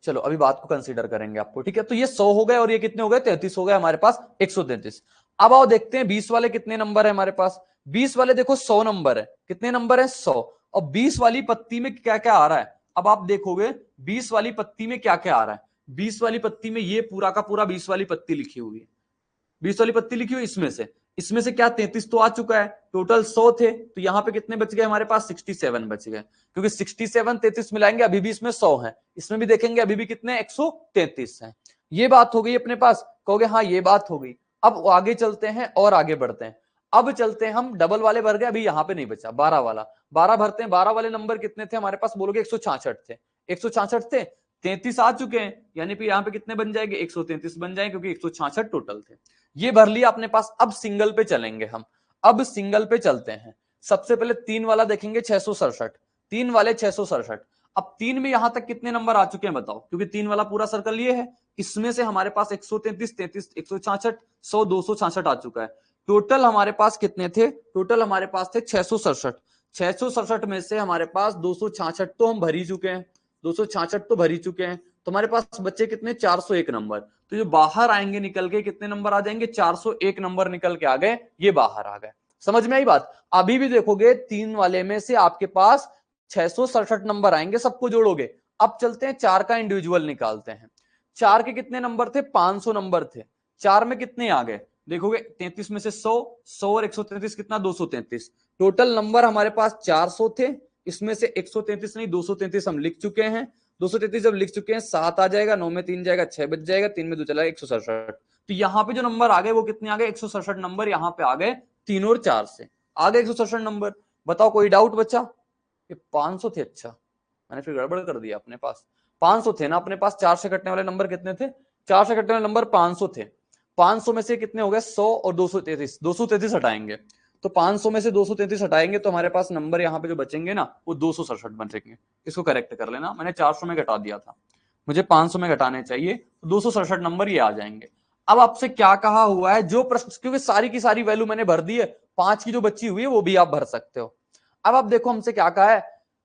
चलो अभी बात को कंसीडर करेंगे आपको, ठीक है। तो ये 100 हो गए और ये कितने हो गए 33 हो गए हमारे पास 133। अब आओ देखते हैं 20 वाले कितने नंबर है हमारे पास, 20 वाले देखो 100 नंबर है, कितने नंबर है 100, और 20 वाली पत्ती में क्या क्या आ रहा है, अब आप देखोगे 20 वाली पत्ती में क्या क्या आ रहा है, 20 वाली पत्ती में ये पूरा का पूरा 20 वाली पत्ती लिखी हुई है, 20 वाली पत्ती लिखी हुई, इसमें से क्या 33 तो आ चुका है, टोटल 100 थे, तो यहां पे कितने बच गए हमारे पास 67 बच गए, क्योंकि 67 33 मिलाएंगे अभी भी इसमें 100 है, इसमें भी देखेंगे अभी भी कितने 133 है। ये बात हो गई अपने पास, कहोगे हाँ ये बात हो गई। अब आगे चलते हैं और आगे बढ़ते हैं, अब चलते हैं हम डबल वाले भर गए, अभी यहां पे नहीं बचा 12 वाला, 12 भरते हैं। 12 वाले नंबर कितने थे हमारे पास, बोलोगे 166 थे, 166 थे, 33 आ चुके हैं, यानी कि यहाँ पे कितने बन जाएंगे 133 बन जाएंगे, क्योंकि 166 टोटल थे। ये भर लिया अपने पास। अब सिंगल पे चलेंगे हम, अब सिंगल पे चलते हैं। सबसे पहले 3 वाला देखेंगे 667, 3 वाले 667। अब 3 में यहां तक कितने नंबर आ चुके हैं बताओ, क्योंकि 3 वाला पूरा सर्कल ये है, इसमें से हमारे पास 133 33 166 100 266 आ चुका है। टोटल हमारे पास कितने थे, टोटल हमारे पास थे 667, 667 में से हमारे पास 266 तो हम भर ही चुके हैं, 266 तो भर ही चुके हैं, तो हमारे पास बच्चे कितने 401 नंबर। तो जो बाहर आएंगे निकल के कितने नंबर आ जाएंगे 401 नंबर निकल के आ गए, ये बाहर आ गए। समझ में आई बात। अभी भी देखोगे 3 वाले में से आपके पास 667 नंबर आएंगे, सबको जोड़ोगे। अब चलते हैं 4 का इंडिविजुअल निकालते हैं। 4 के कितने नंबर थे 500 नंबर थे, 4 में कितने आ गए देखोगे 33 में से 100 100 और 133 कितना 233, टोटल नंबर हमारे पास 400 थे, इसमें से 133 नहीं 233 हम लिख चुके हैं। 233 जब लिख चुके हैं 7 आ जाएगा, 9 में 3 जाएगा 6 बच जाएगा, 3 में 2 चला 167। तो यहाँ पे जो नंबर आ गए वो कितने आ गए 167 नंबर यहाँ पे आ गए, 3 और 4 से आ गए 167 नंबर। बताओ कोई डाउट बचा, ये 500 थे, अच्छा मैंने फिर गड़बड़ कर दिया अपने पास, 500 थे ना अपने पास, 4 से कटने वाले नंबर कितने थे? 4 से कटने वाले नंबर 500 थे। 500 में से कितने हो गए? 100 और 233। 233 हटाएंगे तो 500 में से 233 हटाएंगे तो हमारे पास नंबर यहाँ पे जो बचेंगे ना वो 267 बचेंगे। इसको करेक्ट कर लेना, मैंने 400 में घटा दिया था, मुझे 500 में घटाने चाहिए, 267 नंबर ये आ जाएंगे। अब आपसे क्या कहा हुआ है, जो प्रश्न, क्योंकि सारी की सारी वैल्यू मैंने भर दी है, 5 की जो बची हुई है वो भी आप भर सकते हो। अब आप देखो हमसे क्या कहा है,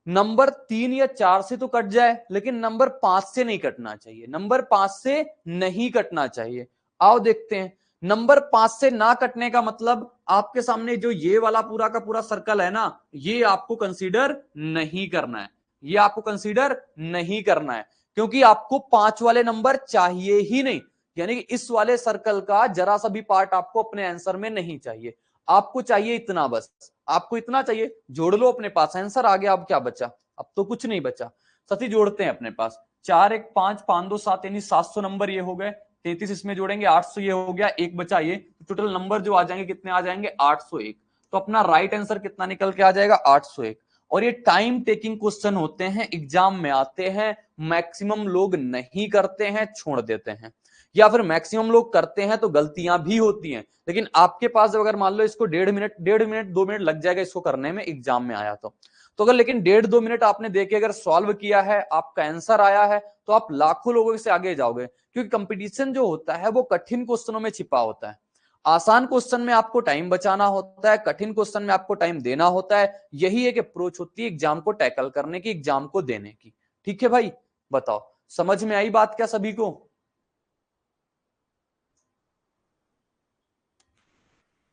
नंबर 3 या 4 से तो कट जाए लेकिन नंबर 5 से नहीं कटना चाहिए, नंबर 5 से नहीं कटना चाहिए। आओ देखते हैं, नंबर 5 से ना कटने का मतलब आपके सामने जो ये वाला पूरा का पूरा सर्कल है ना, ये आपको कंसीडर नहीं करना है, ये आपको कंसीडर नहीं करना है, क्योंकि आपको 5 वाले नंबर चाहिए ही नहीं, यानी कि इस वाले सर्कल का जरा सा भी पार्ट आपको अपने आंसर में नहीं चाहिए। आपको चाहिए इतना, बस आपको इतना चाहिए, जोड़ लो अपने पास, आंसर आ गया। अब क्या बचा? अब तो कुछ नहीं बचा। सती जोड़ते हैं अपने पास, 4 1 5 5 2 7 यानी 700 नंबर ये हो गए, 33 इसमें जोड़ेंगे 800 ये हो गया, एक बचा ये, टोटल नंबर जो आ जाएंगे कितने आ जाएंगे? 801। तो अपना राइट आंसर कितना निकल के आ जाएगा? 801। और ये टाइम टेकिंग क्वेश्चन होते हैं, एग्जाम में आते हैं, मैक्सिमम लोग नहीं करते हैं, छोड़ देते हैं, या फिर मैक्सिमम लोग करते हैं तो गलतियां भी होती हैं। लेकिन आपके पास अगर मान लो इसको 1.5 मिनट 2 मिनट लग जाएगा इसको करने में, एग्जाम में आया तो अगर लेकिन 1.5-2 मिनट आपने देके अगर सॉल्व किया है, आपका आंसर आया है, तो आप लाखों लोगों से आगे जाओगे, क्योंकि कंपटीशन जो होता है वो कठिन क्वेश्चनों में छिपा होता है। आसान क्वेश्चन में आपको टाइम बचाना होता है, कठिन क्वेश्चन में आपको टाइम देना होता है। यही एक अप्रोच होती है एग्जाम को टैकल करने की, एग्जाम को देने की। ठीक है भाई, बताओ समझ में आई बात क्या सभी को?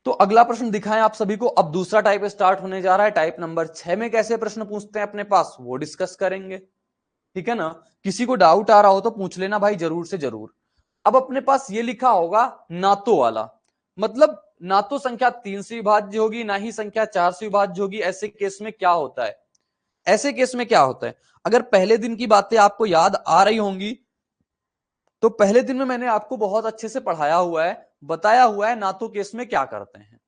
तो अगला प्रश्न दिखाएं आप सभी को। अब दूसरा टाइप स्टार्ट होने जा रहा है। टाइप नंबर 6 में कैसे प्रश्न पूछते हैं अपने पास वो डिस्कस करेंगे, ठीक है ना? किसी को डाउट आ रहा हो तो पूछ लेना भाई, जरूर से जरूर। अब अपने पास ये लिखा होगा नातो वाला, मतलब ना तो संख्या 3 से विभाज्य होगी ना ही संख्या 4 से विभाज्य होगी। ऐसे केस में क्या होता है? ऐसे केस में क्या होता है, अगर पहले दिन की बातें आपको याद आ रही होंगी तो पहले दिन में मैंने आपको बहुत अच्छे से पढ़ाया हुआ है, बताया हुआ है नातो केस में क्या करते हैं।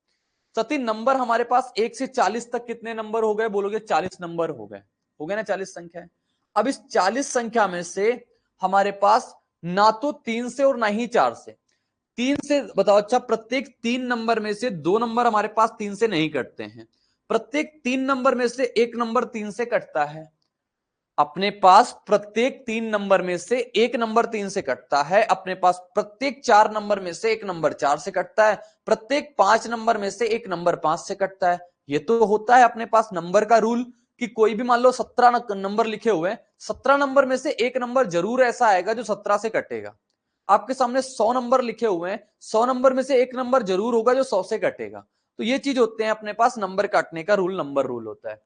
सती नंबर हमारे पास 1 से 40 तक कितने नंबर हो गए? बोलोगे 40 नंबर हो गए ना, 40 संख्या है। अब इस 40 संख्या में से हमारे पास ना तो 3 से और ना ही 4 से, 3 से बताओ, अच्छा प्रत्येक 3 नंबर में से 2 नंबर हमारे पास 3 से नहीं कटते हैं, प्रत्येक 3 नंबर में से 1 नंबर 3 से कटता है। अपने पास प्रत्येक 3 नंबर में से 1 नंबर 3 से कटता है, अपने पास प्रत्येक 4 नंबर में से 1 नंबर 4 से कटता है, प्रत्येक 5 नंबर में से 1 नंबर 5 से कटता है। ये तो होता है अपने पास नंबर का रूल कि कोई भी मान लो 17 नंबर लिखे हुए हैं, 17 नंबर में से 1 नंबर जरूर ऐसा आएगा जो 17 से कटेगा। आपके सामने 100 नंबर लिखे हुए हैं, 100 नंबर में से 1 नंबर जरूर होगा जो 100 से कटेगा। तो ये चीज होते हैं अपने पास नंबर काटने का रूल, नंबर रूल होता है।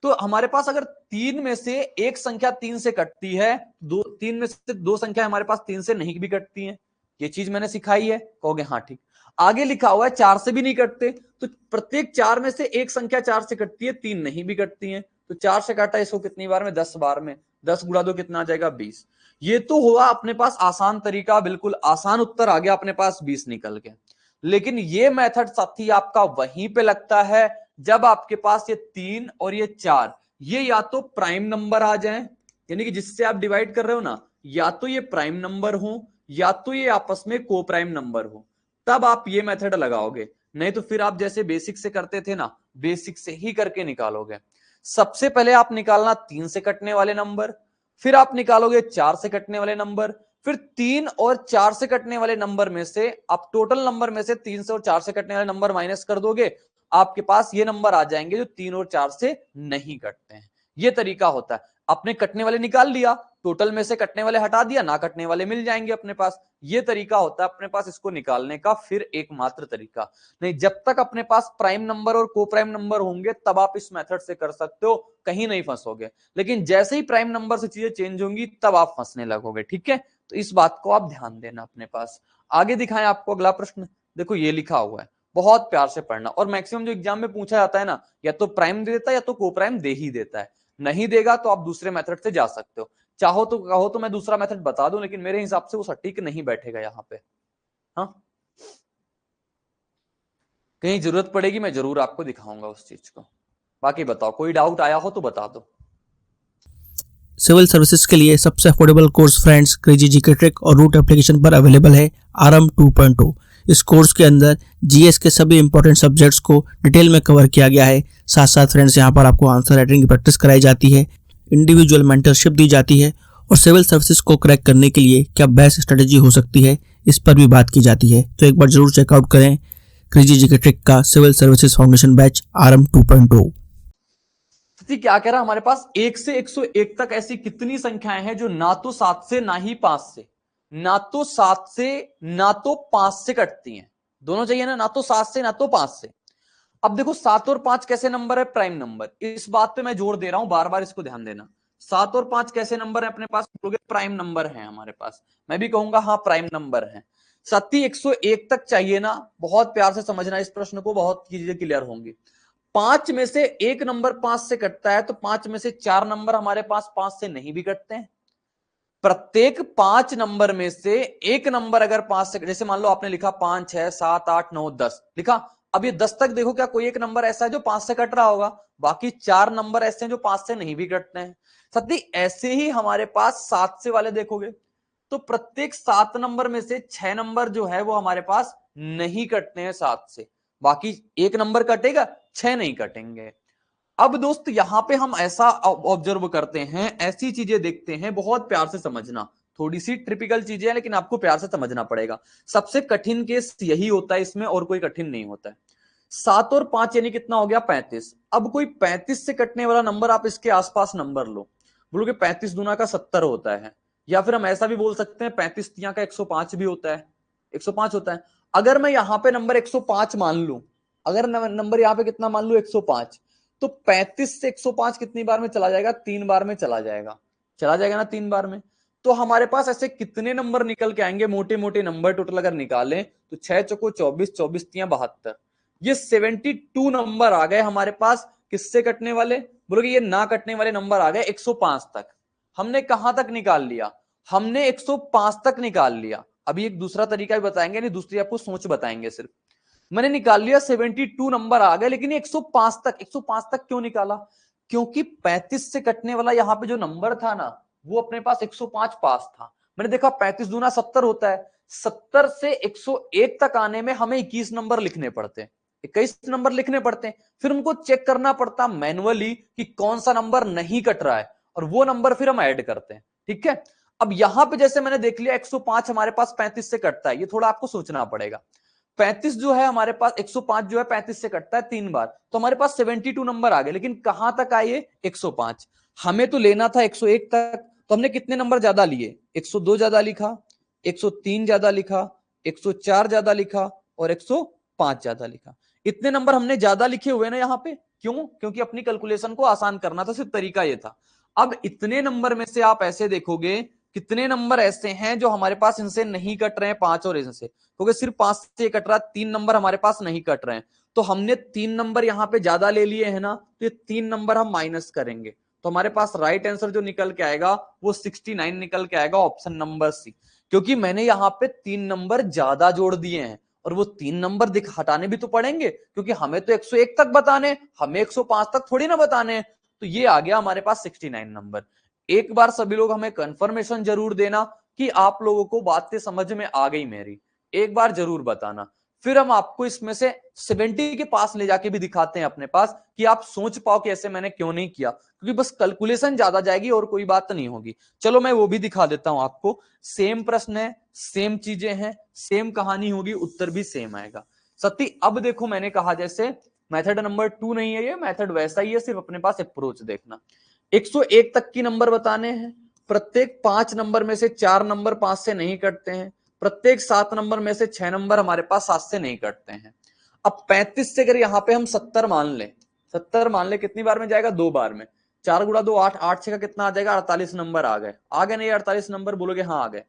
तो हमारे पास अगर 3 में से एक संख्या 3 से कटती है, 3 में से 2 संख्या हमारे पास 3 से नहीं भी कटती हैं, ये चीज मैंने सिखाई है, कहोगे हाँ ठीक। आगे लिखा हुआ है 4 से भी नहीं कटते, तो प्रत्येक 4 में से एक संख्या 4 से कटती है, 3 नहीं भी कटती है, तो 4 से काटा इसको कितनी बार में? 10 बार में। 10 गुणा 2 कितना आ जाएगा? 20। ये तो हुआ अपने पास आसान तरीका, बिल्कुल आसान उत्तर आ गया अपने पास 20 निकल के। लेकिन ये मेथड साथी आपका वहीं पे लगता है जब आपके पास ये 3 और ये 4 ये या तो प्राइम नंबर आ जाएं, यानी कि जिससे आप डिवाइड कर रहे हो ना, या तो ये प्राइम नंबर हो या तो ये आपस में को प्राइम नंबर हो, तब आप ये मेथड लगाओगे। नहीं तो फिर आप जैसे बेसिक से करते थे ना, बेसिक से ही करके निकालोगे। सबसे पहले आप निकालना 3 से कटने वाले नंबर, फिर आप निकालोगे 4 से कटने वाले नंबर, फिर 3 और 4 से कटने वाले नंबर में से आप टोटल नंबर में से 3 से और 4 से कटने वाले नंबर माइनस कर दोगे, आपके पास ये नंबर आ जाएंगे जो 3 और 4 से नहीं कटते हैं। ये तरीका होता है। आपने कटने वाले निकाल लिया, टोटल में से कटने वाले हटा दिया, ना कटने वाले मिल जाएंगे अपने पास। ये तरीका होता है अपने पास इसको निकालने का फिर एकमात्र तरीका। नहीं, जब तक अपने पास प्राइम नंबर और को प्राइम नंबर होंगे तब आप इस मेथड से कर सकते हो, कहीं नहीं फंसोगे। लेकिन जैसे ही प्राइम नंबर से चीजें चेंज होंगी तब आप फंसने लगोगे, ठीक है? तो इस बात को आप ध्यान देना अपने पास। आगे दिखाएं आपको अगला प्रश्न, देखो ये लिखा हुआ है, बहुत प्यार से पढ़ना। और मैक्सिमम जो एग्जाम में पूछा जाता है ना, या तो प्राइम दे देता है या तो को प्राइम दे ही देता है। नहीं देगा तो आप दूसरे मेथड से जा सकते हो, चाहो तो कहो तो मैं दूसरा मेथड बता दूं, लेकिन मेरे हिसाब से वो सटीक नहीं बैठेगा यहाँ पे। हाँ, कहीं जरूरत पड़ेगी मैं जरूर आपको दिखाऊंगा उस चीज को। बाकी बताओ, कोई डाउट आया हो तो बता दो। सिविल सर्विसेज के लिए सबसे affordable course friends crazy GK trick और रूट एप्लीकेशन पर अवेलेबल है आरएम 2.0। इस कोर्स के अंदर जीएस के सभी इंपॉर्टेंट सब्जेक्ट्स को डिटेल में कवर किया गया है। साथ साथ फ्रेंड्स यहाँ पर आपको आंसर राइटिंग की प्रैक्टिस कराई जाती है, इंडिविजुअल मेंटरशिप दी जाती है और सिविल सर्विसेज को क्रैक करने के लिए क्या बेस्ट स्ट्रेटेजी हो सकती है इस पर भी बात की जाती है। तो एक बार जरूर चेकआउट करें क्रेजी जीके ट्रिक का civil services foundation batch RM 2.0। क्या कह रहा है, हमारे पास 1 से 101 तक ऐसी कितनी संख्याएं हैं जो ना तो 7 से ना ही 5 से, ना तो 7 से ना तो 5 से कटती हैं। दोनों चाहिए ना तो 7 से ना तो 5 से। अब देखो 7 और 5 कैसे नंबर है, प्राइम नंबर। इस बात पे मैं जोर दे रहा हूं, बार बार इसको ध्यान देना। 7 और 5 कैसे नंबर है अपने पास, प्राइम नंबर है हमारे पास। मैं भी कहूंगा हाँ प्राइम नंबर है। सत्ती 101 तक चाहिए ना, बहुत प्यार से समझना इस प्रश्न को, बहुत चीजें क्लियर होंगी। 5 में से एक नंबर 5 से कटता है तो 5 में से 4 नंबर हमारे पास 5 से नहीं भी कटते हैं। प्रत्येक 5 नंबर में से एक नंबर अगर 5 से, जैसे मान लो आपने लिखा 5 6 7 8 9 10 लिखा, अब ये 10 तक देखो क्या कोई एक नंबर ऐसा है जो 5 से कट रहा होगा, बाकी 4 नंबर ऐसे हैं जो 5 से नहीं भी कटते हैं। सती ऐसे ही हमारे पास 7 से वाले देखोगे तो प्रत्येक 7 नंबर में से 6 नंबर जो है वो हमारे पास नहीं कटते हैं 7 से, बाकी एक नंबर कटेगा, 6 नहीं कटेंगे। अब दोस्त यहां पे हम ऐसा ऑब्जर्व करते हैं, ऐसी चीजें देखते हैं, बहुत प्यार से समझना। थोड़ी सी ट्रिपिकल चीजें हैं लेकिन आपको प्यार से समझना पड़ेगा। सबसे कठिन केस यही होता है इसमें, और कोई कठिन नहीं होता है। 7 और 5 यानी कितना हो गया 35। अब कोई 35 से कटने वाला नंबर आप इसके आसपास नंबर लो, बोलोगे 35 दूना का 70 होता है, या फिर हम ऐसा भी बोल सकते हैं 35 तिया का 105 भी होता है, 105 होता है। अगर मैं यहां पे नंबर 105 मान लू, अगर नंबर यहां पे कितना मान लू 105, तो 35 से 105 कितनी बार में चला जाएगा, 3 बार में चला जाएगा, चला जाएगा ना 3 बार में। तो हमारे पास ऐसे कितने नंबर निकल के आएंगे, मोटे मोटे नंबर टोटल अगर निकालें तो 6 चौको 24, 24 तिया 72, ये 72 नंबर आ गए हमारे पास। किससे कटने वाले, बोलोगे ये ना कटने वाले नंबर आ गए 105 तक। हमने कहां तक निकाल लिया, हमने 105 तक निकाल लिया। अभी एक दूसरा तरीका भी बताएंगे, नहीं दूसरी आपको सोच बताएंगे सिर्फ। मैंने निकाल लिया 72 नंबर आ गए, लेकिन 105 तक, 105 तक क्यों निकाला, क्योंकि 35 से कटने वाला यहां पे जो नंबर था ना वो अपने पास 105 पास था। मैंने देखा 35 दूना 70 होता है, 70 से 101 तक आने में हमें 21 नंबर लिखने पड़ते हैं, 21 नंबर लिखने पड़ते हैं। फिर उनको चेक करना पड़ता मैनुअली कि कौन सा नंबर नहीं कट रहा है, और वो नंबर फिर हम ऐड करते हैं। ठीक है, अब यहां पे जैसे मैंने देख लिया 105 हमारे पास 35 से कटता है, ये थोड़ा आपको सोचना पड़ेगा। 35 जो है हमारे पास, 105 जो है 35 से कटता है 3 बार, तो हमारे पास 72 नंबर आ गए। लेकिन कहां तक आए, 105। हमें तो लेना था 101 तक, तो हमने कितने नंबर ज्यादा लिए, 102 ज्यादा लिखा, 103 ज्यादा लिखा, 104 ज्यादा लिखा और 105 ज्यादा लिखा। इतने नंबर हमने ज्यादा लिखे हुए ना यहाँ पे, क्यों, क्योंकि अपनी कैलकुलेशन को आसान करना था, सिर्फ तरीका ये था। अब इतने नंबर में से आप ऐसे देखोगे कितने नंबर ऐसे हैं जो हमारे पास इनसे नहीं कट रहे हैं, 5 और इनसे, क्योंकि सिर्फ 5 से कट रहा है, 3 नंबर हमारे पास नहीं कट रहे हैं। तो हमने 3 नंबर यहाँ पे ज्यादा ले लिए हैं ना, तो ये 3 नंबर हम माइनस करेंगे, तो हमारे पास राइट आंसर जो निकल के आएगा वो 69 निकल के आएगा, ऑप्शन नंबर सी। क्योंकि मैंने यहाँ पे 3 नंबर ज्यादा जोड़ दिए हैं, और वो 3 नंबर हटाने भी तो पड़ेंगे, क्योंकि हमें तो 101 तक बताने, हमें 105 तक थोड़ी ना बताने। तो ये आ गया हमारे पास 69 नंबर। एक बार सभी लोग हमें कंफर्मेशन जरूर देना कि आप लोगों को बातें समझ में आ गई मेरी, एक बार जरूर बताना। फिर हम आपको इसमें से 70 के पास ले जाके भी दिखाते हैं अपने पास, कि आप सोच पाओ कि ऐसे मैंने क्यों नहीं किया, क्योंकि बस कैलकुलेशन ज्यादा जाएगी और कोई बात नहीं होगी। चलो मैं वो भी दिखा देता हूं आपको। सेम प्रश्न है, सेम चीजें हैं, सेम कहानी होगी, उत्तर भी सेम आएगा। सती अब देखो मैंने कहा जैसे मेथड नंबर 2 नहीं है, ये मेथड वैसा ही है, सिर्फ अपने पास अप्रोच देखना। 101 तक की नंबर बताने हैं, प्रत्येक 5 नंबर में से 4 नंबर 5 से नहीं कटते हैं, प्रत्येक 7 नंबर में से 6 नंबर हमारे पास 7 से नहीं कटते हैं। अब 35 से अगर यहां पे हम 70 मान ले, 70 मान ले, कितनी बार में जाएगा, 2 बार में। 4 गुणा 2 8, 8 6 का कितना आ जाएगा, 48 नंबर आ गए। आ गए नहीं 48 नंबर, बोलोगे हाँ आ गए।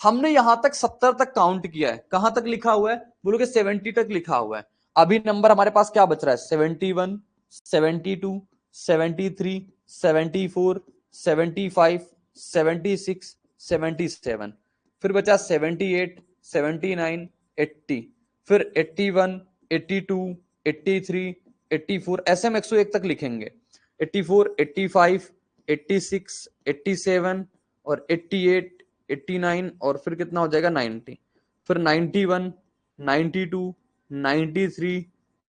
हमने यहां तक 70 तक काउंट किया है, कहां तक लिखा हुआ है, बोलोगे 70 तक लिखा हुआ है। अभी नंबर हमारे पास क्या बच रहा है, 71, 72, 73, 74, 75, 76, 77, फिर बचा 78, 79, 80, फिर 81, 82, 83, 84, ऐसे हम 101 तक लिखेंगे। 84, 85, 86, 87 और 88, 89 और फिर कितना हो जाएगा 90, फिर 91, 92, 93,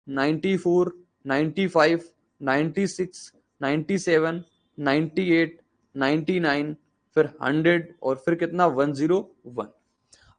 94, 95, 96, 97, 98, 99, फिर 100 और फिर कितना 101।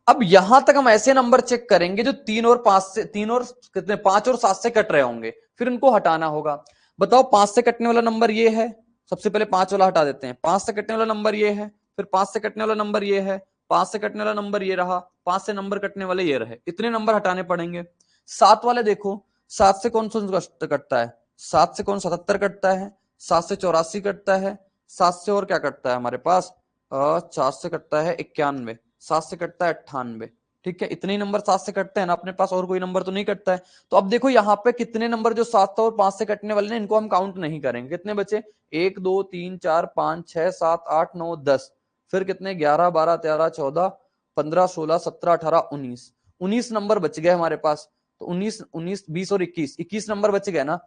अब यहां तक हम ऐसे नंबर चेक करेंगे जो 5 और 7 से कट रहे होंगे, फिर उनको हटाना होगा। बताओ 5 से कटने वाला नंबर ये है, सबसे पहले 5 वाला हटा देते हैं। 5 से कटने वाला नंबर ये है, फिर 5 से कटने वाला नंबर ये है, 5 से कटने वाला नंबर ये रहा, 5 से नंबर कटने वाले ये रहे, इतने नंबर हटाने पड़ेंगे। 7 वाले देखो, 7 से कौन सा कटता है, 7 से कौन 77 कटता है, 7 से 84 कटता है, 7 से और क्या कटता है हमारे पास, 4 से कटता है 91, 7 से कटता है 98। ठीक है, इतने नंबर 7 से कटते हैं ना अपने पास, और कोई नंबर तो नहीं कटता है। तो अब देखो यहाँ पे कितने नंबर जो 7 और 5 से कटने वाले ने, इनको हम काउंट नहीं करेंगे। कितने बचे, 1 2 3 4 5 6 7 8 9 10, फिर कितने 11 12 13 14 15 16 17 18 19, 19 नंबर बच गए हमारे पास। तो 19 19 20 और 21, 21 नंबर बच गए ना,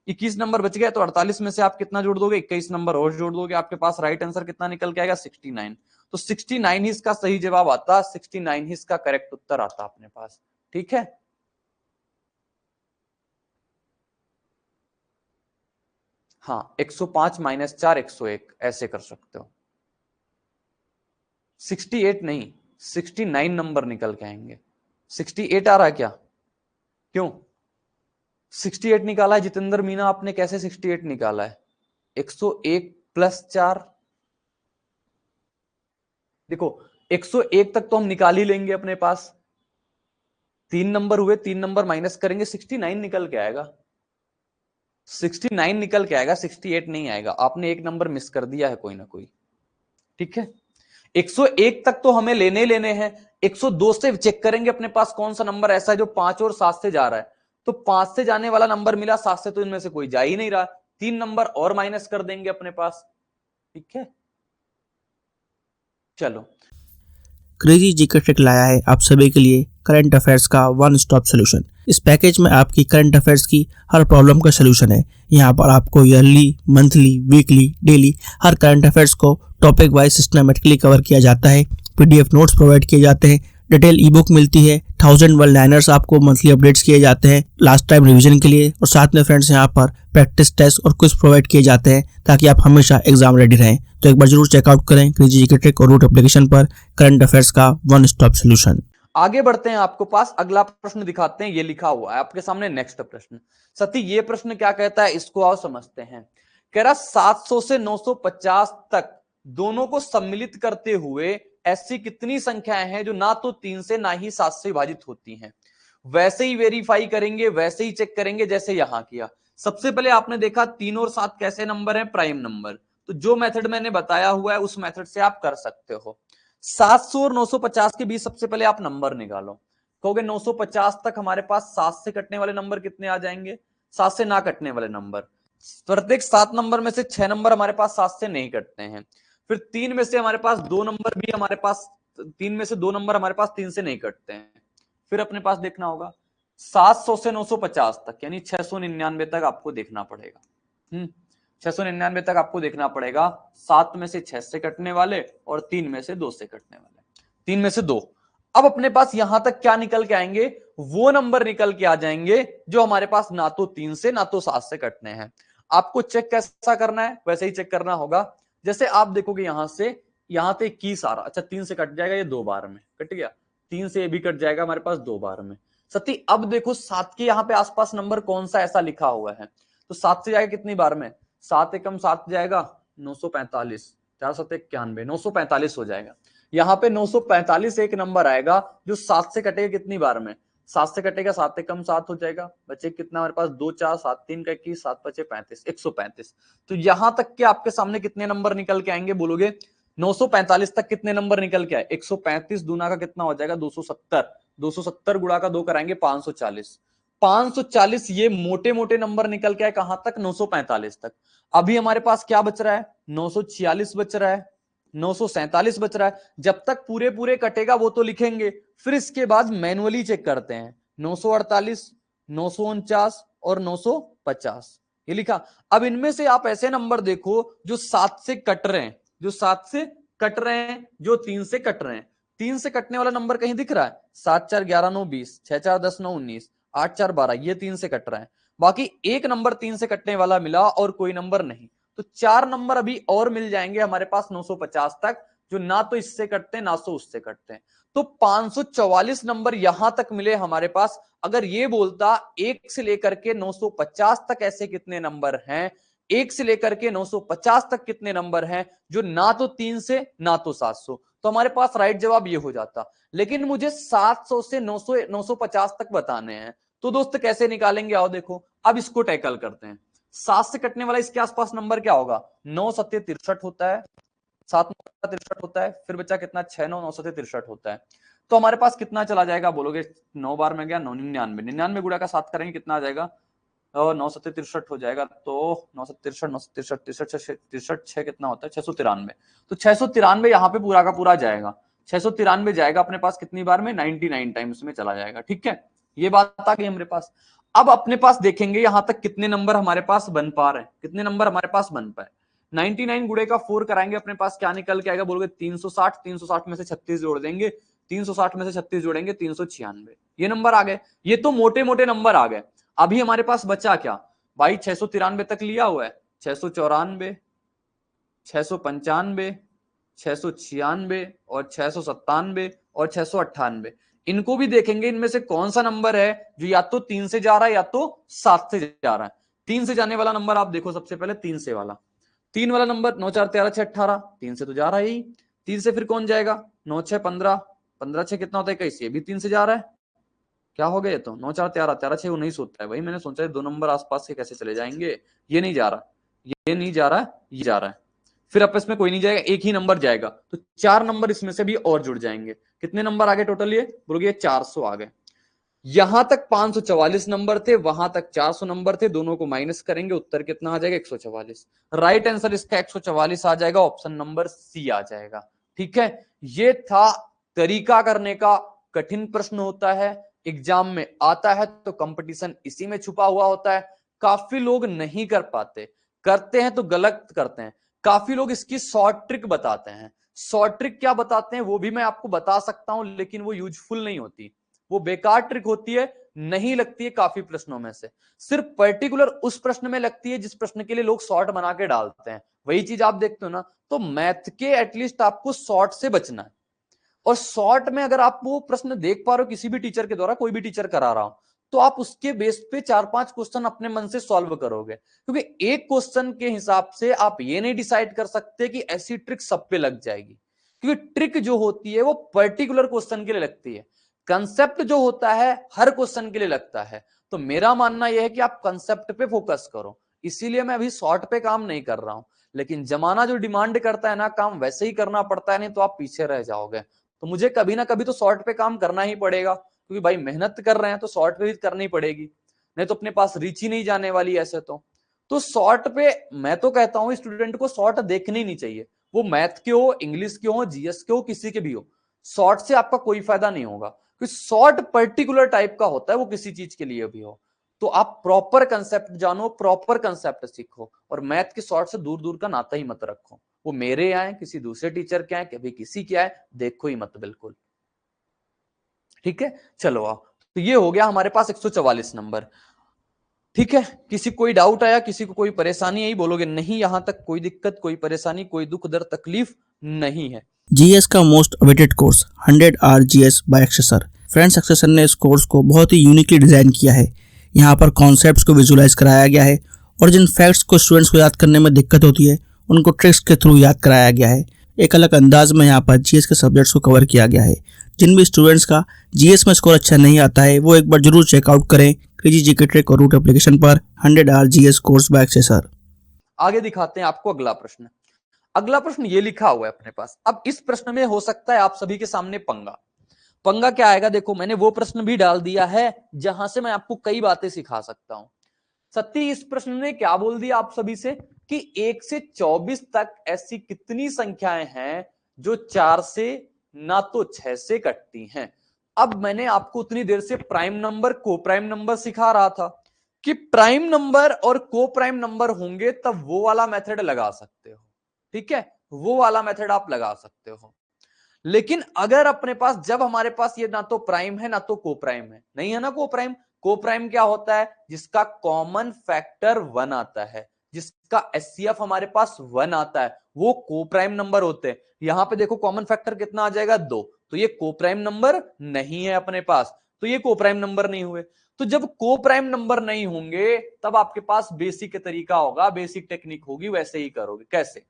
21 नंबर बच गए। तो 48 में से आप कितना जोड़ दोगे, 21 नंबर और जोड़ दोगे, आपके पास राइट आंसर कितना निकल के आएगा, 69। तो 69 ही इसका सही जवाब आता, 69 ही इसका करेक्ट उत्तर आता अपने पास। ठीक है, हाँ 105 माइनस 4 101 ऐसे कर सकते हो। 68 नहीं, 69 नंबर निकल के आएंगे। 68 आ रहा है क्या, क्यों 68 निकाला है जितेंद्र मीना आपने, कैसे 68 निकाला है, 101 प्लस 4, देखो 101 तक तो हम निकाल ही लेंगे अपने पास, 3 नंबर हुए, 3 नंबर माइनस करेंगे, 69 निकल के आएगा, 69 निकल के आएगा, 68 नहीं आएगा। आपने एक नंबर मिस कर दिया है कोई ना कोई। ठीक है, 101 तक तो हमें लेने ही लेने हैं। 102 से चेक करेंगे अपने पास कौन सा नंबर ऐसा है जो 5 और 7 से जा रहा है। तो 5 से जाने वाला नंबर मिला, 7 से तो इनमें से कोई जा ही नहीं रहा, 3 नंबर और माइनस कर देंगे अपने पास। ठीक है, चलो क्रेजी जीके ट्रिक लाया है आप सभी के लिए करंट अफेयर्स का वन स्टॉप सोल्यूशन। इस पैकेज में आपकी करंट अफेयर्स की हर प्रॉब्लम का सोल्यूशन है। यहाँ पर आपको ईयरली, मंथली, वीकली, डेली हर करंट अफेयर्स को टॉपिक वाइज सिस्टमेटिकली कवर किया जाता है। पीडीएफ नोट्स प्रोवाइड किए जाते हैं, डिटेल ई बुक मिलती है, 1000 वर्ड लाइनर्स आपको मंथली अपडेट्स किए जाते हैं लास्ट टाइम रिवीजन के लिए, और साथ में फ्रेंड्स यहाँ पर प्रैक्टिस टेस्ट और क्विज प्रोवाइड किए जाते हैं ताकि आप हमेशा एग्जाम रेडी रहें। तो एक बार जरूर चेकआउट करें क्रेजी जीके ट्रिक और रूट एप्लीकेशन पर करंट अफेयर्स का वन स्टॉप सोल्यूशन। आगे बढ़ते हैं, आपको पास अगला प्रश्न दिखाते हैं, ये लिखा हुआ है आपके सामने नेक्स्ट प्रश्न। सती ये प्रश्न क्या कहता है, इसको आओ समझते हैं। कह रहा 700 से 950 तक दोनों को सम्मिलित करते हुए ऐसी कितनी संख्याएं हैं जो ना तो 3 से ना ही 7 से विभाजित होती हैं। वैसे ही वेरीफाई करेंगे, वैसे ही चेक करेंगे जैसे यहां किया। सबसे पहले आपने देखा 3 और 7 कैसे नंबर है, प्राइम नंबर। तो जो मेथड मैंने बताया हुआ है उस मेथड से आप कर सकते हो। 700 और 950 के बीच सबसे पहले आप नंबर निकालो। कहोगे 950 तक हमारे पास 7 से कटने वाले नंबर कितने आ जाएंगे, 7 से ना कटने वाले नंबर। प्रत्येक 7 नंबर में से 6 नंबर हमारे पास 7 से नहीं कटते हैं। फिर 3 में से हमारे पास 2 नंबर भी हमारे पास, 3 में से 2 नंबर हमारे पास 3 से नहीं कटते हैं। फिर अपने पास देखना होगा 700 से 950 तक, यानी 699 तक आपको देखना पड़ेगा। 699 तक आपको देखना पड़ेगा। 7 में से 6 से कटने वाले और 3 में से 2 से कटने वाले, 3 में से 2। अब अपने पास यहां तक क्या निकल के आएंगे, वो नंबर निकल के आ जाएंगे जो हमारे पास ना तो 3 से ना तो 7 से कटने हैं। आपको चेक कैसा करना है, वैसे ही चेक करना होगा। जैसे आप देखोगे यहां से, यहां पे 21 आ रहा, अच्छा 3 से कट जाएगा, ये 2 बार में कट गया। 3 से ये भी कट जाएगा हमारे पास 2 बार में। सती अब देखो 7 के यहाँ पे आसपास नंबर कौन सा ऐसा लिखा हुआ है, तो 7 से जाएगा कितनी बार में, 7 एकम 7 जाएगा 945, 4 7 91, 945 हो जाएगा। यहाँ पे 945 एक नंबर आएगा जो 7 से कटेगा कितनी बार में, 7 से कटेगा 7 एकम 7 हो जाएगा, बचे कितना हमारे पास 2 4 7 3 का 21, 7 बचे 35, 135। तो यहां तक के आपके सामने कितने नंबर निकल के आएंगे, बोलोगे 945 तक कितने नंबर निकल के आए, 135 दूना का कितना हो जाएगा 270, 270 गुणा का 2 कराएंगे 540, 540 ये मोटे मोटे नंबर निकल के आए कहां तक, 945 तक। अभी हमारे पास क्या बच रहा है, 946 बच रहा है, 947 बच रहा है। जब तक पूरे पूरे कटेगा वो तो लिखेंगे, फिर इसके बाद मैनुअली चेक करते हैं, 948, 949 और 950। ये लिखा। अब इनमें से आप ऐसे नंबर देखो जो 7 से कट रहे हैं, जो 7 से कट रहे हैं, जो 3 से कट रहे हैं। 3 से कटने वाला नंबर कहीं दिख रहा है? 7 4 11 9 20, 6 4 10 9 19, 8 4 12, ये 3 से कट रहा है। बाकी एक नंबर 3 से कटने वाला मिला और कोई नंबर नहीं। तो 4 नंबर अभी और मिल जाएंगे हमारे पास 950 तक, जो ना तो इससे कटते हैं ना तो उससे कटते हैं। तो 544 नंबर यहां तक मिले हमारे पास। अगर ये बोलता 1 से लेकर के 950 तक ऐसे कितने नंबर हैं, 1 से लेकर के 950 तक कितने नंबर हैं जो ना तो 3 से ना तो 700, तो हमारे पास राइट जवाब ये हो जाता। लेकिन मुझे 700 से 900 950 तक बताने हैं, तो दोस्त कैसे निकालेंगे? आओ देखो, अब इसको टैकल करते हैं। 7 से कटने वाला इसके आसपास नंबर क्या होगा? 9 सत्य 63 होता है, 7 9 63 होता है, फिर बच्चा कितना? 6 9 9 सत्य 63 होता है। तो हमारे पास कितना चला जाएगा? बोलोगे 9 बार में गया 9 99, 99 गुणा का 7 करेंगे कितना आ जाएगा? और 9 सत्य 63 हो जाएगा। तो 9 सत्य 63 9 सत्य 63 63 6 कितना होता है? 693। तो 693 यहाँ पे पूरा का पूरा जाएगा। 693 जाएगा अपने पास कितनी बार में? 99 टाइम्स में चला जाएगा। ठीक है, ये बात आ गई हमारे पास। अब अपने पास देखेंगे यहां तक कितने नंबर हमारे पास बन पा रहे हैं, कितने नंबर हमारे पास बन पाए। 99 गुणे का 4 कराएंगे, अपने पास क्या निकल के आएगा? बोलोगे 360, 360 में से 36 जोड़ देंगे, 360 में से 36 जोड़ेंगे 396, ये नंबर आ गए। ये तो मोटे मोटे नंबर आ गए। अभी हमारे पास बचा क्या भाई? 693 तक लिया हुआ है, 694, 695, 696 और 697 और 698। इनको भी देखेंगे, इनमें से कौन सा नंबर है जो या तो 3 से जा रहा है या तो 7 से जा रहा है। 3 से जाने वाला नंबर आप देखो, सबसे पहले 3 से वाला, 3 वाला नंबर 9 4 13 6 18, 3 से तो जा रहा है यही। 3 से फिर कौन जाएगा? 9 6 15, 15 6 कितना होता है? 21, ये भी 3 से जा रहा है। क्या हो गया? ये तो 9 4 13, 13 6 19 होता है। भाई मैंने सोचा दो नंबर आसपास के कैसे चले जाएंगे, ये नहीं जा रहा, ये नहीं जा रहा, ये जा रहा है। फिर आपस में कोई नहीं जाएगा, एक ही नंबर जाएगा, तो 4 नंबर इसमें से भी और जुड़ जाएंगे। कितने नंबर आ गए टोटल? ये बोलोगे 400 आ गए। यहां तक 544 नंबर थे, वहां तक 400 नंबर थे, दोनों को माइनस करेंगे, उत्तर कितना आ जाएगा? 144। राइट आंसर इसका 144 आ जाएगा, ऑप्शन नंबर सी आ जाएगा। ठीक है, ये था तरीका करने का। कठिन प्रश्न होता है, एग्जाम में आता है तो कंपटीशन इसी में छुपा हुआ होता है। काफी लोग नहीं कर पाते, करते हैं तो गलत करते हैं। काफी लोग इसकी शॉर्ट ट्रिक बताते हैं। शॉर्ट ट्रिक क्या बताते हैं वो भी मैं आपको बता सकता हूं, लेकिन वो यूजफुल नहीं होती, वो बेकार ट्रिक होती है, नहीं लगती है काफी प्रश्नों में से। सिर्फ पर्टिकुलर उस प्रश्न में लगती है जिस प्रश्न के लिए लोग शॉर्ट बना के डालते हैं। वही चीज आप देखते हो ना, तो मैथ के एटलीस्ट आपको शॉर्ट से बचना है। और शॉर्ट में अगर आप वो प्रश्न देख पा रहे हो किसी भी टीचर के द्वारा, कोई भी टीचर करा रहा हो, तो आप उसके बेस पे 4 5 क्वेश्चन अपने मन से सॉल्व करोगे। क्योंकि एक क्वेश्चन के हिसाब से आप ये नहीं डिसाइड कर सकते कि ऐसी ट्रिक सब पे लग जाएगी, क्योंकि ट्रिक जो होती है वो पर्टिकुलर क्वेश्चन के लिए लगती है। कंसेप्ट जो होता है हर क्वेश्चन के लिए लगता है। तो मेरा मानना यह है कि आप कंसेप्ट पे फोकस करो, इसीलिए मैं अभी शॉर्ट पे काम नहीं कर रहा हूं। लेकिन जमाना जो डिमांड करता है ना, काम वैसे ही करना पड़ता है, नहीं तो आप पीछे रह जाओगे। तो मुझे कभी ना कभी तो शॉर्ट पे काम करना ही पड़ेगा, क्योंकि भाई मेहनत कर रहे हैं तो शॉर्ट पे भी करनी पड़ेगी, नहीं तो अपने पास रीच ही नहीं जाने वाली ऐसे तो शॉर्ट पे मैं तो कहता हूं स्टूडेंट को शॉर्ट देखनी नहीं चाहिए, वो मैथ के हो, इंग्लिश के हो, जीएस के हो, किसी के भी हो। शॉर्ट से आपका कोई फायदा नहीं होगा, क्योंकि शॉर्ट पर्टिकुलर टाइप का होता है, वो किसी चीज के लिए भी हो। तो आप प्रॉपर कंसेप्ट जानो, प्रॉपर कंसेप्ट सीखो, और मैथ के शॉर्ट से दूर दूर का नाता ही मत रखो। वो मेरे आए, किसी दूसरे टीचर के आए, कभी किसी के आए, देखो ही मत बिल्कुल। ठीक है, चलो आओ। तो ये हो गया हमारे पास 144 नंबर। ठीक है, किसी कोई डाउट आया, किसी को कोई परेशानी आई? बोलोगे नहीं, यहां तक कोई दिक्कत, कोई परेशानी, कोई दुख दर्द तकलीफ नहीं है। जीएस का most awaited course 100 R GS by Akshay sir. Friends, Akshay sir ने इस कोर्स को बहुत ही यूनिकली डिजाइन किया है। यहाँ पर कॉन्सेप्ट्स को विजुलाइज कराया गया है, और जिन फैक्ट्स को स्टूडेंट्स को याद करने में दिक्कत होती है उनको ट्रिक्स के थ्रू याद कराया गया है। एक अलग अंदाज में यहाँ पर जीएस के सब्जेक्ट्स को कवर किया गया है। जिन भी स्टूडेंट्स का जीएस में स्कोर अच्छा नहीं आता है वो एक बार जरूर चेकआउट करें क्रेजी जीके ट्रिक और रूट एप्लीकेशन पर 100 R GS course by Akshay sir. आगे दिखाते हैं आपको अगला प्रश्न। अगला प्रश्न ये लिखा हुआ है अपने पास। अब इस प्रश्न में हो सकता है आप सभी के सामने पंगा। पंगा क्या आएगा? देखो, मैंने वो प्रश्न भी डाल दिया है जहां से मैं आपको कई बातें सिखा सकता हूं। सत्ती, इस प्रश्न ने क्या बोल दिया आप सभी से कि 1 से 24 तक ऐसी कितनी संख्याएं हैं जो 4 से ना तो 6 से कटती हैं। अब मैंने आपको उतनी देर से प्राइम नंबर, को प्राइम नंबर सिखा रहा था कि प्राइम नंबर और को प्राइम नंबर होंगे तब वो वाला मेथड लगा सकते हो, ठीक है, वो वाला मेथड आप लगा सकते हो। लेकिन अगर अपने पास, जब हमारे पास ये ना तो प्राइम है ना तो को प्राइम है, नहीं है ना को प्राइम, को प्राइम क्या होता है, जिसका कॉमन फैक्टर 1 आता है, जिसका एचसीएफ हमारे पास 1 आता है, वो को प्राइम नंबर होते हैं। यहां पे देखो कॉमन फैक्टर कितना आ जाएगा, 2, तो ये को प्राइम नंबर नहीं है अपने पास, तो ये को प्राइम नंबर नहीं हुए। तो जब को प्राइम नंबर नहीं होंगे तब आपके पास बेसिक तरीका होगा, बेसिक टेक्निक होगी, वैसे ही करोगे। कैसे?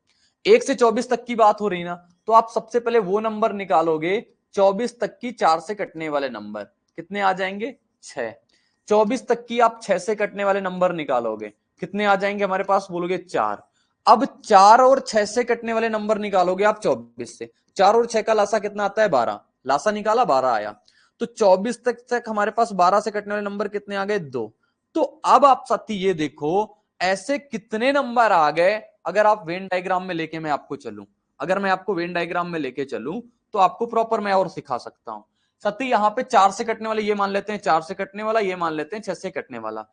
1 से 24 तक की बात हो रही ना, तो आप सबसे पहले वो नंबर निकालोगे 24 तक की 4 से कटने वाले नंबर कितने आ जाएंगे, 6। 24 तक की आप 6 से कटने वाले नंबर निकालोगे कितने आ जाएंगे हमारे पास, बोलोगे 4। अब 4 और 6 से कटने वाले नंबर निकालोगे आप 24 से, 4 और 6 का लासा कितना आता है, 12, लासा निकाला 12 आया। तो 24 तक हमारे पास 12 से कटने वाले नंबर कितने आ गए, 2। तो अब आप साथी ये देखो ऐसे कितने नंबर आ गए। अगर आप वेन डायग्राम में लेके मैं आपको चलूं, अगर मैं आपको वेन डायग्राम में लेके चलूं तो आपको प्रॉपर मैं और सिखा सकता हूं। सती यहाँ पे 4 से कटने वाले ये मान लेते हैं, 4 से कटने वाला ये मान लेते हैं, 6 से कटने वाला,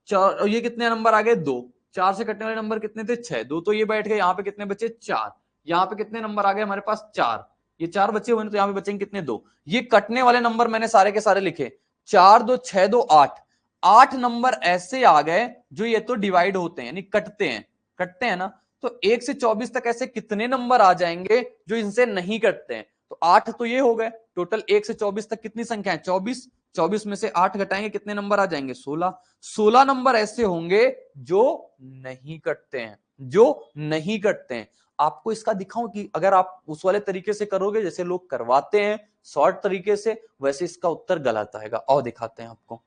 चार, ये कितने नंबर आ गए, 2। 4 से कटने वाले नंबर कितने थे, 6, 2 तो ये बैठ गए, यहाँ पे कितने बचे, 4। यहाँ पे कितने नंबर आ गए हमारे पास, 4, ये 4 बचे हुए तो यहाँ पे बचेंगे कितने, 2। ये कटने वाले नंबर मैंने सारे के सारे लिखे, 4 2 6 2 8, 8 नंबर ऐसे आ गए जो ये तो डिवाइड होते हैं यानी कटते हैं, कटते हैं ना। तो 1 से 24 तक ऐसे कितने नंबर आ जाएंगे जो इनसे नहीं कटते हैं, तो 8 तो ये हो गए टोटल। 1 से 24 तक कितनी संख्या है, 24, 24 में से 8 घटाएंगे कितने नंबर आ जाएंगे, 16। 16 नंबर ऐसे होंगे जो नहीं कटते हैं, जो नहीं कटते हैं। आपको इसका दिखाऊं कि अगर आप उस वाले तरीके से करोगे जैसे लोग करवाते हैं शॉर्ट तरीके से, वैसे इसका उत्तर गलत आएगा। आओ दिखाते हैं आपको,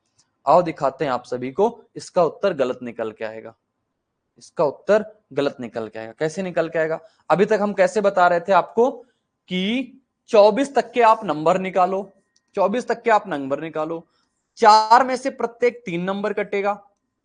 आओ दिखाते हैं आप सभी को, इसका उत्तर गलत निकल के आएगा, इसका उत्तर गलत निकल के आएगा। कैसे निकल के आएगा, अभी तक हम कैसे बता रहे थे आपको कि 24 तक के आप नंबर निकालो, 24 तक के आप नंबर निकालो, 4 में से प्रत्येक 3 नंबर कटेगा,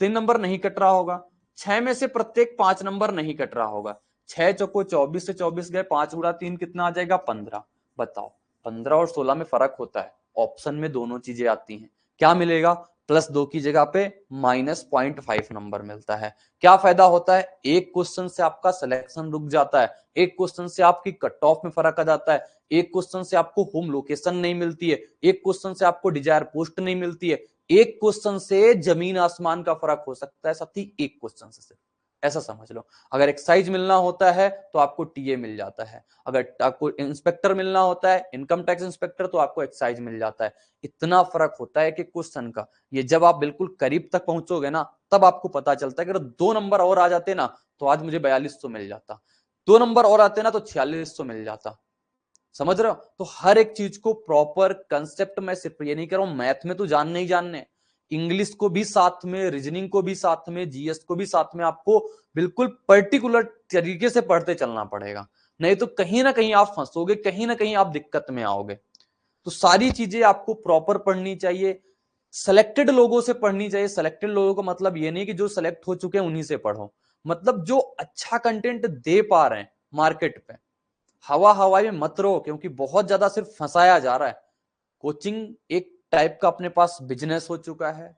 3 नंबर नहीं कट रहा होगा। 6 में से प्रत्येक 5 नंबर नहीं कट रहा होगा, 6 चौको 24 से 24 गए, 5 गुणा 3 कितना आ जाएगा, 15। बताओ 15 और 16 में फर्क होता है, ऑप्शन में दोनों चीजें आती हैं, क्या मिलेगा, +2 की जगह पे -0.5 नंबर मिलता है। क्या फायदा होता है, एक क्वेश्चन से आपका सिलेक्शन रुक जाता है, एक क्वेश्चन से आपकी कट ऑफ में फर्क आ जाता है, एक क्वेश्चन से आपको होम लोकेशन नहीं मिलती है, एक क्वेश्चन से आपको डिजायर पोस्ट नहीं मिलती है, एक क्वेश्चन से जमीन आसमान का फर्क हो सकता है साथी, एक क्वेश्चन से सिर्फ, ऐसा समझ लो। अगर एक्साइज मिलना होता है तो आपको टीए मिल जाता है, अगर आपको इंस्पेक्टर मिलना होता है, इनकम टैक्स इंस्पेक्टर, तो आपको एक्साइज मिल जाता है। इतना फर्क होता है कि क्वेश्चन का, ये जब आप बिल्कुल करीब तक पहुंचोगे ना तब आपको पता चलता है कि अगर 2 नंबर और आ जाते ना तो आज मुझे 4200 मिल जाता, 2 नंबर और आते ना तो 4600 मिल जाता। समझ रहे हो? तो हर एक चीज को प्रॉपर कंसेप्ट में, सिर्फ ये नहीं कह रहा हूं मैथ में तो जानने ही जानने, इंग्लिश को भी साथ में, रीजनिंग को भी साथ में, जीएस को भी साथ में, आपको बिल्कुल पर्टिकुलर तरीके से पढ़ते चलना पड़ेगा, नहीं तो कहीं ना कहीं आप फंसोगे, कहीं ना कहीं आप दिक्कत में आओगे। तो सारी चीजें आपको प्रॉपर पढ़नी चाहिए, सिलेक्टेड लोगों से पढ़नी चाहिए। सिलेक्टेड लोगों का मतलब ये नहीं कि जो सिलेक्ट हो चुके हैं उन्हीं से पढ़ो, मतलब जो अच्छा कंटेंट दे पा रहे हैं मार्केट पे। हवा हवाई में मत रहो, क्योंकि बहुत ज्यादा सिर्फ फंसाया जा रहा है। कोचिंग एक टाइप का अपने पास बिजनेस हो चुका है,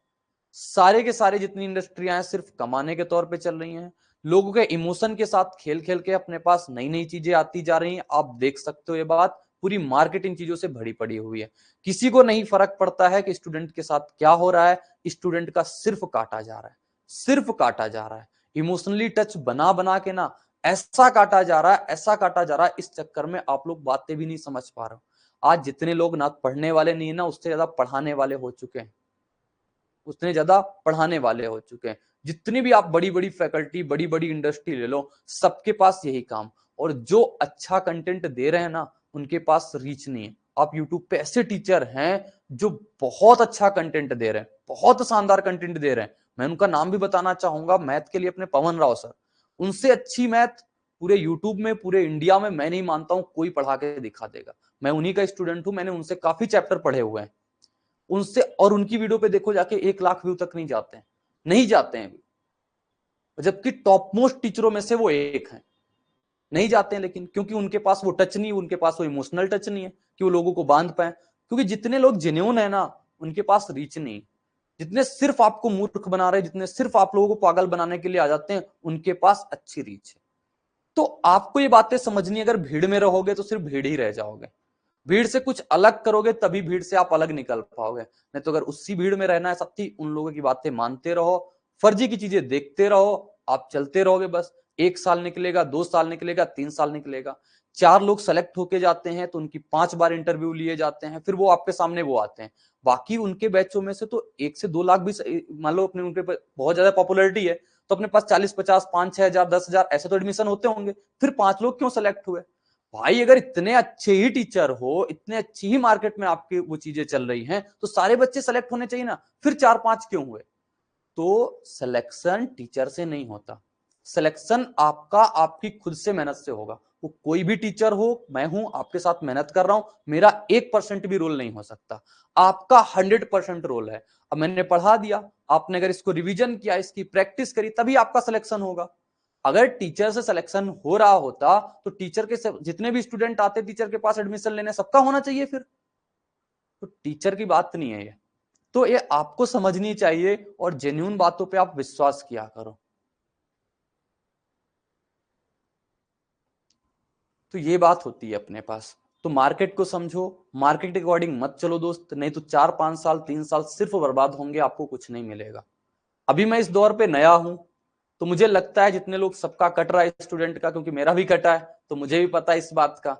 सारे के सारे जितनी इंडस्ट्रियां हैं सिर्फ कमाने के तौर पे चल रही हैं, लोगों के इमोशन के साथ खेल खेल के अपने पास नई नई चीजें आती जा रही हैं। आप देख सकते हो ये बात पूरी मार्केट इन चीजों से भरी पड़ी हुई है। किसी को नहीं फर्क पड़ता है कि स्टूडेंट के साथ क्या हो रहा है, स्टूडेंट का सिर्फ काटा जा रहा है, सिर्फ काटा जा रहा है, इमोशनली टच बना बना के ना ऐसा काटा जा रहा है, ऐसा काटा जा रहा है। इस चक्कर में आप लोग बातें भी नहीं समझ पा रहे हो। आज जितने लोग ना पढ़ने वाले नहीं है ना, उससे ज्यादा पढ़ाने वाले हो चुके हैं, उतने ज्यादा पढ़ाने वाले हो चुके हैं। जितनी भी आप बड़ी बड़ी फैकल्टी, बड़ी बड़ी इंडस्ट्री ले लो, सबके पास यही काम। और जो अच्छा कंटेंट दे रहे हैं ना, उनके पास रीच नहीं है। आप यूट्यूब पे ऐसे टीचर हैं जो बहुत अच्छा कंटेंट दे रहे हैं, बहुत शानदार कंटेंट दे रहे हैं। मैं उनका नाम भी बताना चाहूंगा, मैथ के लिए अपने पवन राव सर। उनसे अच्छी मैथ पूरे यूट्यूब में, पूरे इंडिया में मैं नहीं मानता हूं कोई पढ़ा के दिखा देगा। मैं उन्हीं का स्टूडेंट हूं, मैंने उनसे काफी चैप्टर पढ़े हुए हैं उनसे, और उनकी वीडियो पे देखो जाके 1 लाख व्यू तक नहीं जाते हैं, नहीं जाते हैं, जबकि टॉप मोस्ट टीचरों में से वो एक हैं, नहीं जाते हैं। लेकिन क्योंकि उनके पास वो टच नहीं, उनके पास वो इमोशनल टच नहीं है कि वो लोगों को बांध पाए। क्योंकि जितने लोग जेन्युइन है ना, उनके पास रीच नहीं, जितने सिर्फ आपको मूर्ख बना रहे, जितने सिर्फ आप लोगों को पागल बनाने के लिए आ जाते हैं, उनके पास अच्छी रीच है। तो आपको ये बातें समझनी, अगर भीड़ में रहोगे तो सिर्फ भीड़ ही रह जाओगे, भीड़ से कुछ अलग करोगे तभी भीड़ से आप अलग निकल पाओगे। नहीं तो अगर उसी भीड़ में रहना है, सत्ती उन लोगों की बातें मानते रहो, फर्जी की चीजें देखते रहो, आप चलते रहोगे बस। 1 साल निकलेगा, 2 साल निकलेगा, 3 साल निकलेगा, 4 लोग सेलेक्ट होके जाते हैं तो उनकी 5 बार इंटरव्यू लिए जाते हैं, फिर वो आपके सामने वो आते हैं। बाकी उनके बैचों में से तो 1 से 2 लाख भी, मान लो अपने उनके बहुत ज्यादा पॉपुलैरिटी है तो अपने पास 40-50, 5-6 हजार, 10 हजार ऐसे तो एडमिशन होते होंगे, फिर 5 लोग क्यों सेलेक्ट हुए? भाई अगर इतने अच्छे ही टीचर हो, इतने अच्छी ही मार्केट में आपकी वो चीजें चल रही हैं, तो सारे बच्चे सेलेक्ट होने चाहिए ना, फिर 4-5 क्यों हुए? तो सिलेक्शन टीचर से नहीं होता, सिलेक्शन आपका आपकी खुद से मेहनत से होगा। वो कोई भी टीचर हो, मैं हूं आपके साथ मेहनत कर रहा हूं, मेरा 1% भी रोल नहीं हो सकता, आपका 100% रोल है। अब मैंने पढ़ा दिया, आपने अगर इसको रिवीजन किया, इसकी प्रैक्टिस करी, तभी आपका सिलेक्शन होगा। अगर टीचर से सिलेक्शन हो रहा होता तो टीचर के जितने भी स्टूडेंट आते टीचर के पास एडमिशन लेने, सबका होना चाहिए फिर। तो टीचर की बात नहीं है ये, तो ये आपको समझनी चाहिए और जेन्युइन बातों पे आप विश्वास किया करो। तो ये बात होती है अपने पास। तो मार्केट को समझो, मार्केट के अकॉर्डिंग मत चलो दोस्त, नहीं तो 4-5 साल 3 साल सिर्फ बर्बाद होंगे, आपको कुछ नहीं मिलेगा। अभी मैं इस दौर पे नया हूं, तो मुझे लगता है जितने लोग, सबका कट रहा है स्टूडेंट का, क्योंकि मेरा भी कटा है तो मुझे भी पता है इस बात का।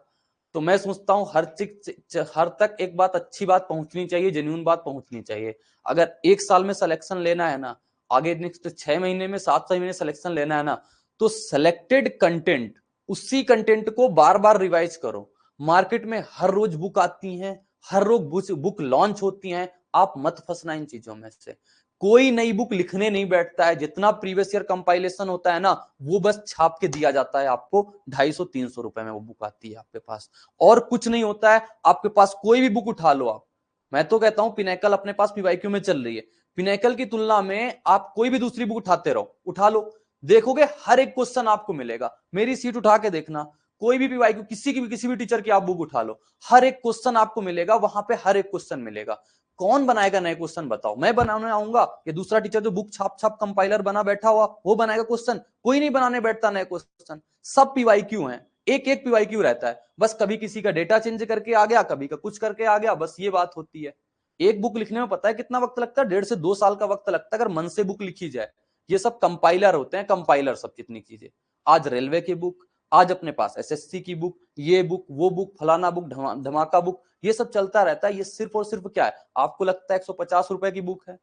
तो मैं सोचता हूँ हर चीज, हर तक एक बात, अच्छी बात पहुंचनी चाहिए, जेन्युइन बात पहुंचनी चाहिए। अगर 1 साल में सिलेक्शन लेना है ना, आगे नेक्स्ट 6 महीने में, 7 महीने सिलेक्शन लेना है ना, तो सिलेक्टेड कंटेंट, उसी कंटेंट को बार बार रिवाइज करो। मार्केट में हर रोज बुक आती हैं, हर रोज बुक लॉन्च होती हैं, आप मत फंसना इन चीजों में से। कोई नई बुक लिखने नहीं बैठता है, जितना प्रीवियस ईयर कंपाइलेशन होता है ना, वो बस छाप के दिया जाता है आपको, 250-300 रुपए में वो बुक आती है आपके पास, और कुछ नहीं होता है आपके पास। कोई भी बुक उठा लो आप, मैं तो कहता हूं पिनैकल अपने पास पीवाईक्यू में चल रही है, पिनैकल की तुलना में आप कोई भी दूसरी बुक उठाते रहो, उठा लो, देखोगे हर एक क्वेश्चन आपको मिलेगा। मेरी सीट उठा के देखना, कोई भी पीवाईक्यू, किसी भी टीचर की आप बुक उठा लो, हर एक क्वेश्चन आपको मिलेगा वहां पे, हर एक क्वेश्चन मिलेगा। कौन बनाएगा नए क्वेश्चन बताओ? मैं बनाने आऊंगा या दूसरा टीचर जो बुक छाप छाप कंपाइलर बना बैठा हुआ वो बनाएगा क्वेश्चन? कोई नहीं बनाने बैठता नए क्वेश्चन, सब पीवाईक्यू हैं, एक एक पीवाईक्यू रहता है, बस कभी किसी का डेटा चेंज करके आ गया, कभी का कुछ करके आ गया, बस ये बात होती है। एक बुक लिखने में पता है कितना वक्त लगता है? 1.5 से 2 साल का वक्त लगता है, अगर मन से बुक लिखी जाए। ये सब कंपाइलर होते हैं, कंपाइलर सब कितनी चीजें। आज रेलवे की बुक, आज अपने पास एसएससी की बुक, ये बुक वो बुक, फलाना बुक, धमाका बुक, ये सब चलता रहता है। ये सिर्फ और सिर्फ क्या है? आपको लगता है 150 रुपए की बुक है,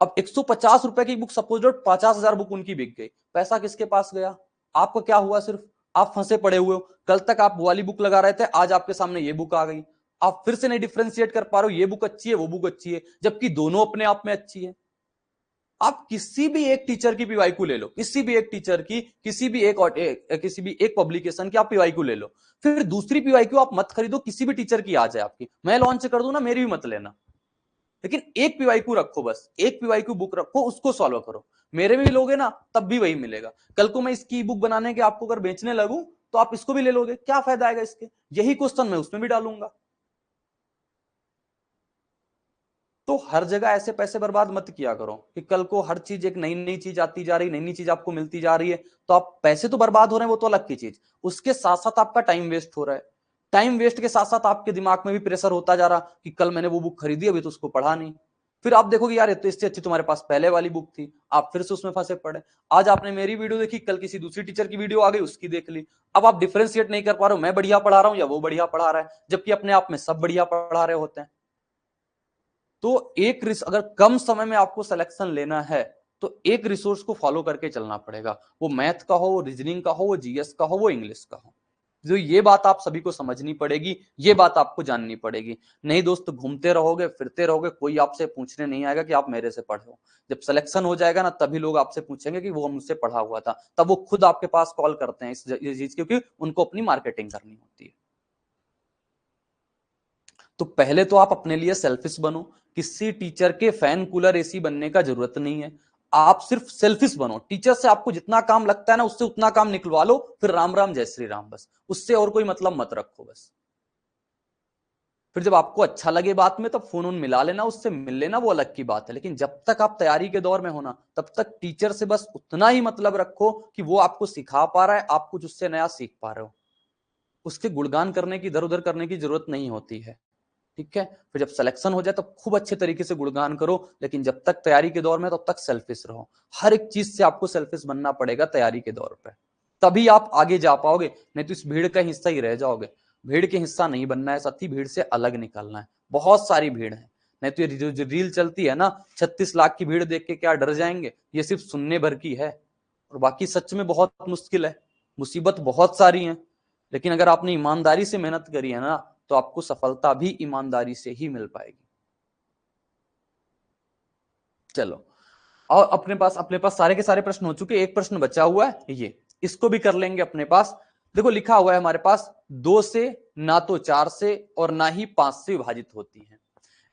अब 150 रुपए की बुक, सपोज 50,000 बुक उनकी बिक गई, पैसा किसके पास गया? आपको क्या हुआ? सिर्फ आप फंसे पड़े हुए हो। कल तक आप वो वाली बुक लगा रहे थे, आज आपके सामने ये बुक आ गई, आप फिर से नहीं डिफ्रेंशिएट कर पा रहे हो, ये बुक अच्छी है वो बुक अच्छी है, जबकि दोनों अपने आप में अच्छी है। आप किसी भी एक टीचर की पीवाईक्यू ले लो, किसी भी एक टीचर की, किसी भी एक पब्लिकेशन की आप पीवाईक्यू ले लो, फिर दूसरी पीवाईक्यू आप मत खरीदो, किसी भी टीचर की आ जाए आपकी, मैं लॉन्च कर दूं ना, मेरी भी मत लेना, लेकिन एक पीवाईक्यू रखो, बस एक पीवाईक्यू बुक रखो, उसको सॉल्व करो। मेरे भी लोगे ना तब भी वही मिलेगा। कल को मैं इसकी बुक बनाने के आपको अगर बेचने लगूं तो आप इसको भी ले लोगे, क्या फायदा आएगा इसके? यही क्वेश्चन मैं उसमें भी डालूंगा। तो हर जगह ऐसे पैसे बर्बाद मत किया करो कि कल को हर चीज, एक नई नई चीज आती जा रही, नई नई चीज आपको मिलती जा रही है, तो आप पैसे तो बर्बाद हो रहे हैं, वो तो अलग की चीज, उसके साथ साथ आपका टाइम वेस्ट हो रहा है। टाइम वेस्ट के साथ साथ आपके दिमाग में भी प्रेशर होता जा रहा कि कल मैंने वो बुक खरीदी, अभी तो उसको पढ़ा नहीं, फिर आप देखोगे यार ये तो इससे अच्छी तुम्हारे पास पहले वाली बुक थी, आप फिर से उसमें फंसे पड़े। आज आपने मेरी वीडियो देखी, कल किसी दूसरी टीचर की वीडियो आ गई, उसकी देख ली, अब आप डिफरेंशिएट नहीं कर पा रहे हो, मैं बढ़िया पढ़ा रहा हूं या वो बढ़िया पढ़ा रहा है, जबकि अपने आप में सब बढ़िया पढ़ा रहे होते हैं। तो एक अगर कम समय में आपको सिलेक्शन लेना है तो एक रिसोर्स को फॉलो करके चलना पड़ेगा, वो मैथ का हो, वो रीजनिंग का हो, वो जीएस का हो, वो इंग्लिश का हो। जो ये बात आप सभी को समझनी पड़ेगी, ये बात आपको जाननी पड़ेगी। नहीं दोस्त, घूमते रहोगे फिरते रहोगे, कोई आपसे पूछने नहीं आएगा कि आप मेरे से पढ़े हो। जब सिलेक्शन हो जाएगा ना, तभी लोग आपसे पूछेंगे कि वो मुझसे पढ़ा हुआ था, तब वो खुद आपके पास कॉल करते हैं इस चीज, क्योंकि उनको अपनी मार्केटिंग करनी होती है। तो पहले तो आप अपने लिए सेल्फिश बनो, किसी टीचर के फैन कूलर एसी बनने का जरूरत नहीं है, आप सिर्फ सेल्फिश बनो। टीचर से आपको जितना काम लगता है ना, उससे उतना काम निकलवा लो, फिर राम राम जय श्री राम, बस उससे और कोई मतलब मत रखो बस। फिर जब आपको अच्छा लगे बात में तब फोन मिला लेना, उससे मिल लेना, वो अलग की बात है। लेकिन जब तक आप तैयारी के दौर में हो ना, तब तक टीचर से बस उतना ही मतलब रखो कि वो आपको सिखा पा रहा है, आप कुछ उससे नया सीख पा रहे हो। उसके गुणगान करने की, इधर उधर करने की जरूरत नहीं होती है। ठीक है, फिर जब सिलेक्शन हो जाए तब खूब अच्छे तरीके से गुणगान करो, लेकिन जब तक तैयारी के दौर में तब तक सेल्फिश रहो। हर एक चीज से आपको सेल्फिश बनना पड़ेगा तैयारी के दौर पे, तभी आप आगे जा पाओगे, नहीं तो इस भीड़ का हिस्सा ही रह जाओगे। भीड़ के हिस्सा नहीं बनना है साथी, भीड़ से अलग निकलना है। बहुत सारी भीड़ है, नहीं तो ये जो रील चलती है ना, 36 लाख की भीड़ देख के क्या डर जाएंगे, ये सिर्फ सुनने भर की है, और बाकी सच में बहुत मुश्किल है, मुसीबत बहुत सारी है। लेकिन अगर आपने ईमानदारी से मेहनत करी है ना, तो आपको सफलता भी ईमानदारी से ही मिल पाएगी। चलो, और अपने पास सारे के सारे प्रश्न हो चुके, एक प्रश्न बचा हुआ है, ये इसको भी कर लेंगे अपने पास। देखो लिखा हुआ है हमारे पास, 2 से, ना तो 4 से और ना ही 5 से विभाजित होती हैं।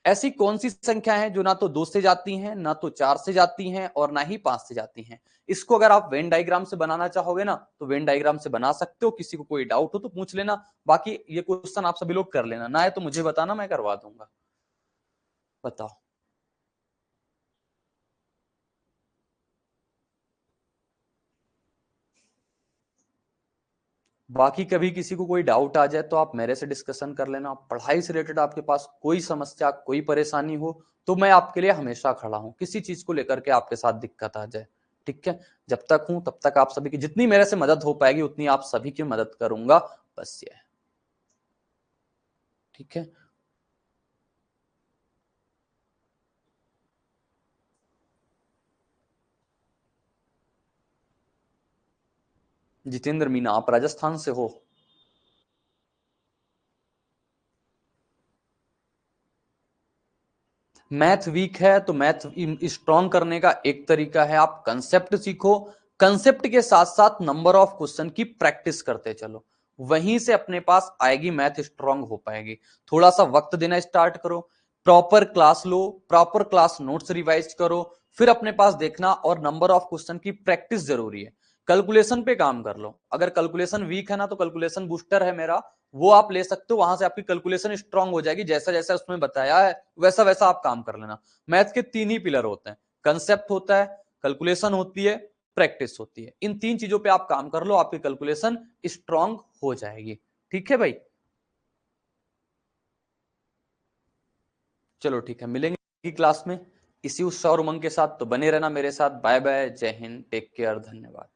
ऐसी कौन सी संख्या है जो ना तो 2 से जाती हैं, ना तो 4 से जाती हैं और ना ही 5 से जाती हैं? इसको अगर आप वेन डायग्राम से बनाना चाहोगे ना, तो वेन डायग्राम से बना सकते हो। किसी को कोई डाउट हो तो पूछ लेना, बाकी ये क्वेश्चन आप सभी लोग कर लेना, ना है तो मुझे बताना, मैं करवा दूंगा। बताओ। बाकी कभी किसी को कोई डाउट आ जाए तो आप मेरे से डिस्कशन कर लेना। पढ़ाई से रिलेटेड आपके पास कोई समस्या, कोई परेशानी हो तो मैं आपके लिए हमेशा खड़ा हूं, किसी चीज को लेकर के आपके साथ दिक्कत आ जाए, ठीक है, जब तक हूं तब तक आप सभी की जितनी मेरे से मदद हो पाएगी उतनी आप सभी की मदद करूंगा, बस ये है। ठीक है, जितेंद्र मीना, आप राजस्थान से हो? मैथ वीक है तो मैथ स्ट्रॉन्ग करने का एक तरीका है, आप कंसेप्ट सीखो, कंसेप्ट के साथ साथ नंबर ऑफ क्वेश्चन की प्रैक्टिस करते चलो, वहीं से अपने पास आएगी, मैथ स्ट्रॉन्ग हो पाएगी। थोड़ा सा वक्त देना स्टार्ट करो, प्रॉपर क्लास लो, प्रॉपर क्लास नोट्स रिवाइज करो, फिर अपने पास देखना, और नंबर ऑफ क्वेश्चन की प्रैक्टिस जरूरी है। कैलकुलेशन पे काम कर लो, अगर कैलकुलेशन वीक है ना तो कैलकुलेशन बूस्टर है मेरा, वो आप ले सकते हो, वहां से आपकी कैलकुलेशन स्ट्रांग हो जाएगी, जैसा जैसा उसमें बताया है वैसा वैसा आप काम कर लेना। मैथ के 3 ही पिलर होते हैं, कंसेप्ट होता है, कैलकुलेशन होती है, प्रैक्टिस होती है। इन 3 चीजों पे आप काम कर लो, आपकी कैलकुलेशन स्ट्रांग हो जाएगी। ठीक है भाई, चलो ठीक है, मिलेंगे क्लास में इसी उत्साह और उमंग के साथ, तो बने रहना मेरे साथ। बाय बाय, जय हिंद, टेक केयर, धन्यवाद।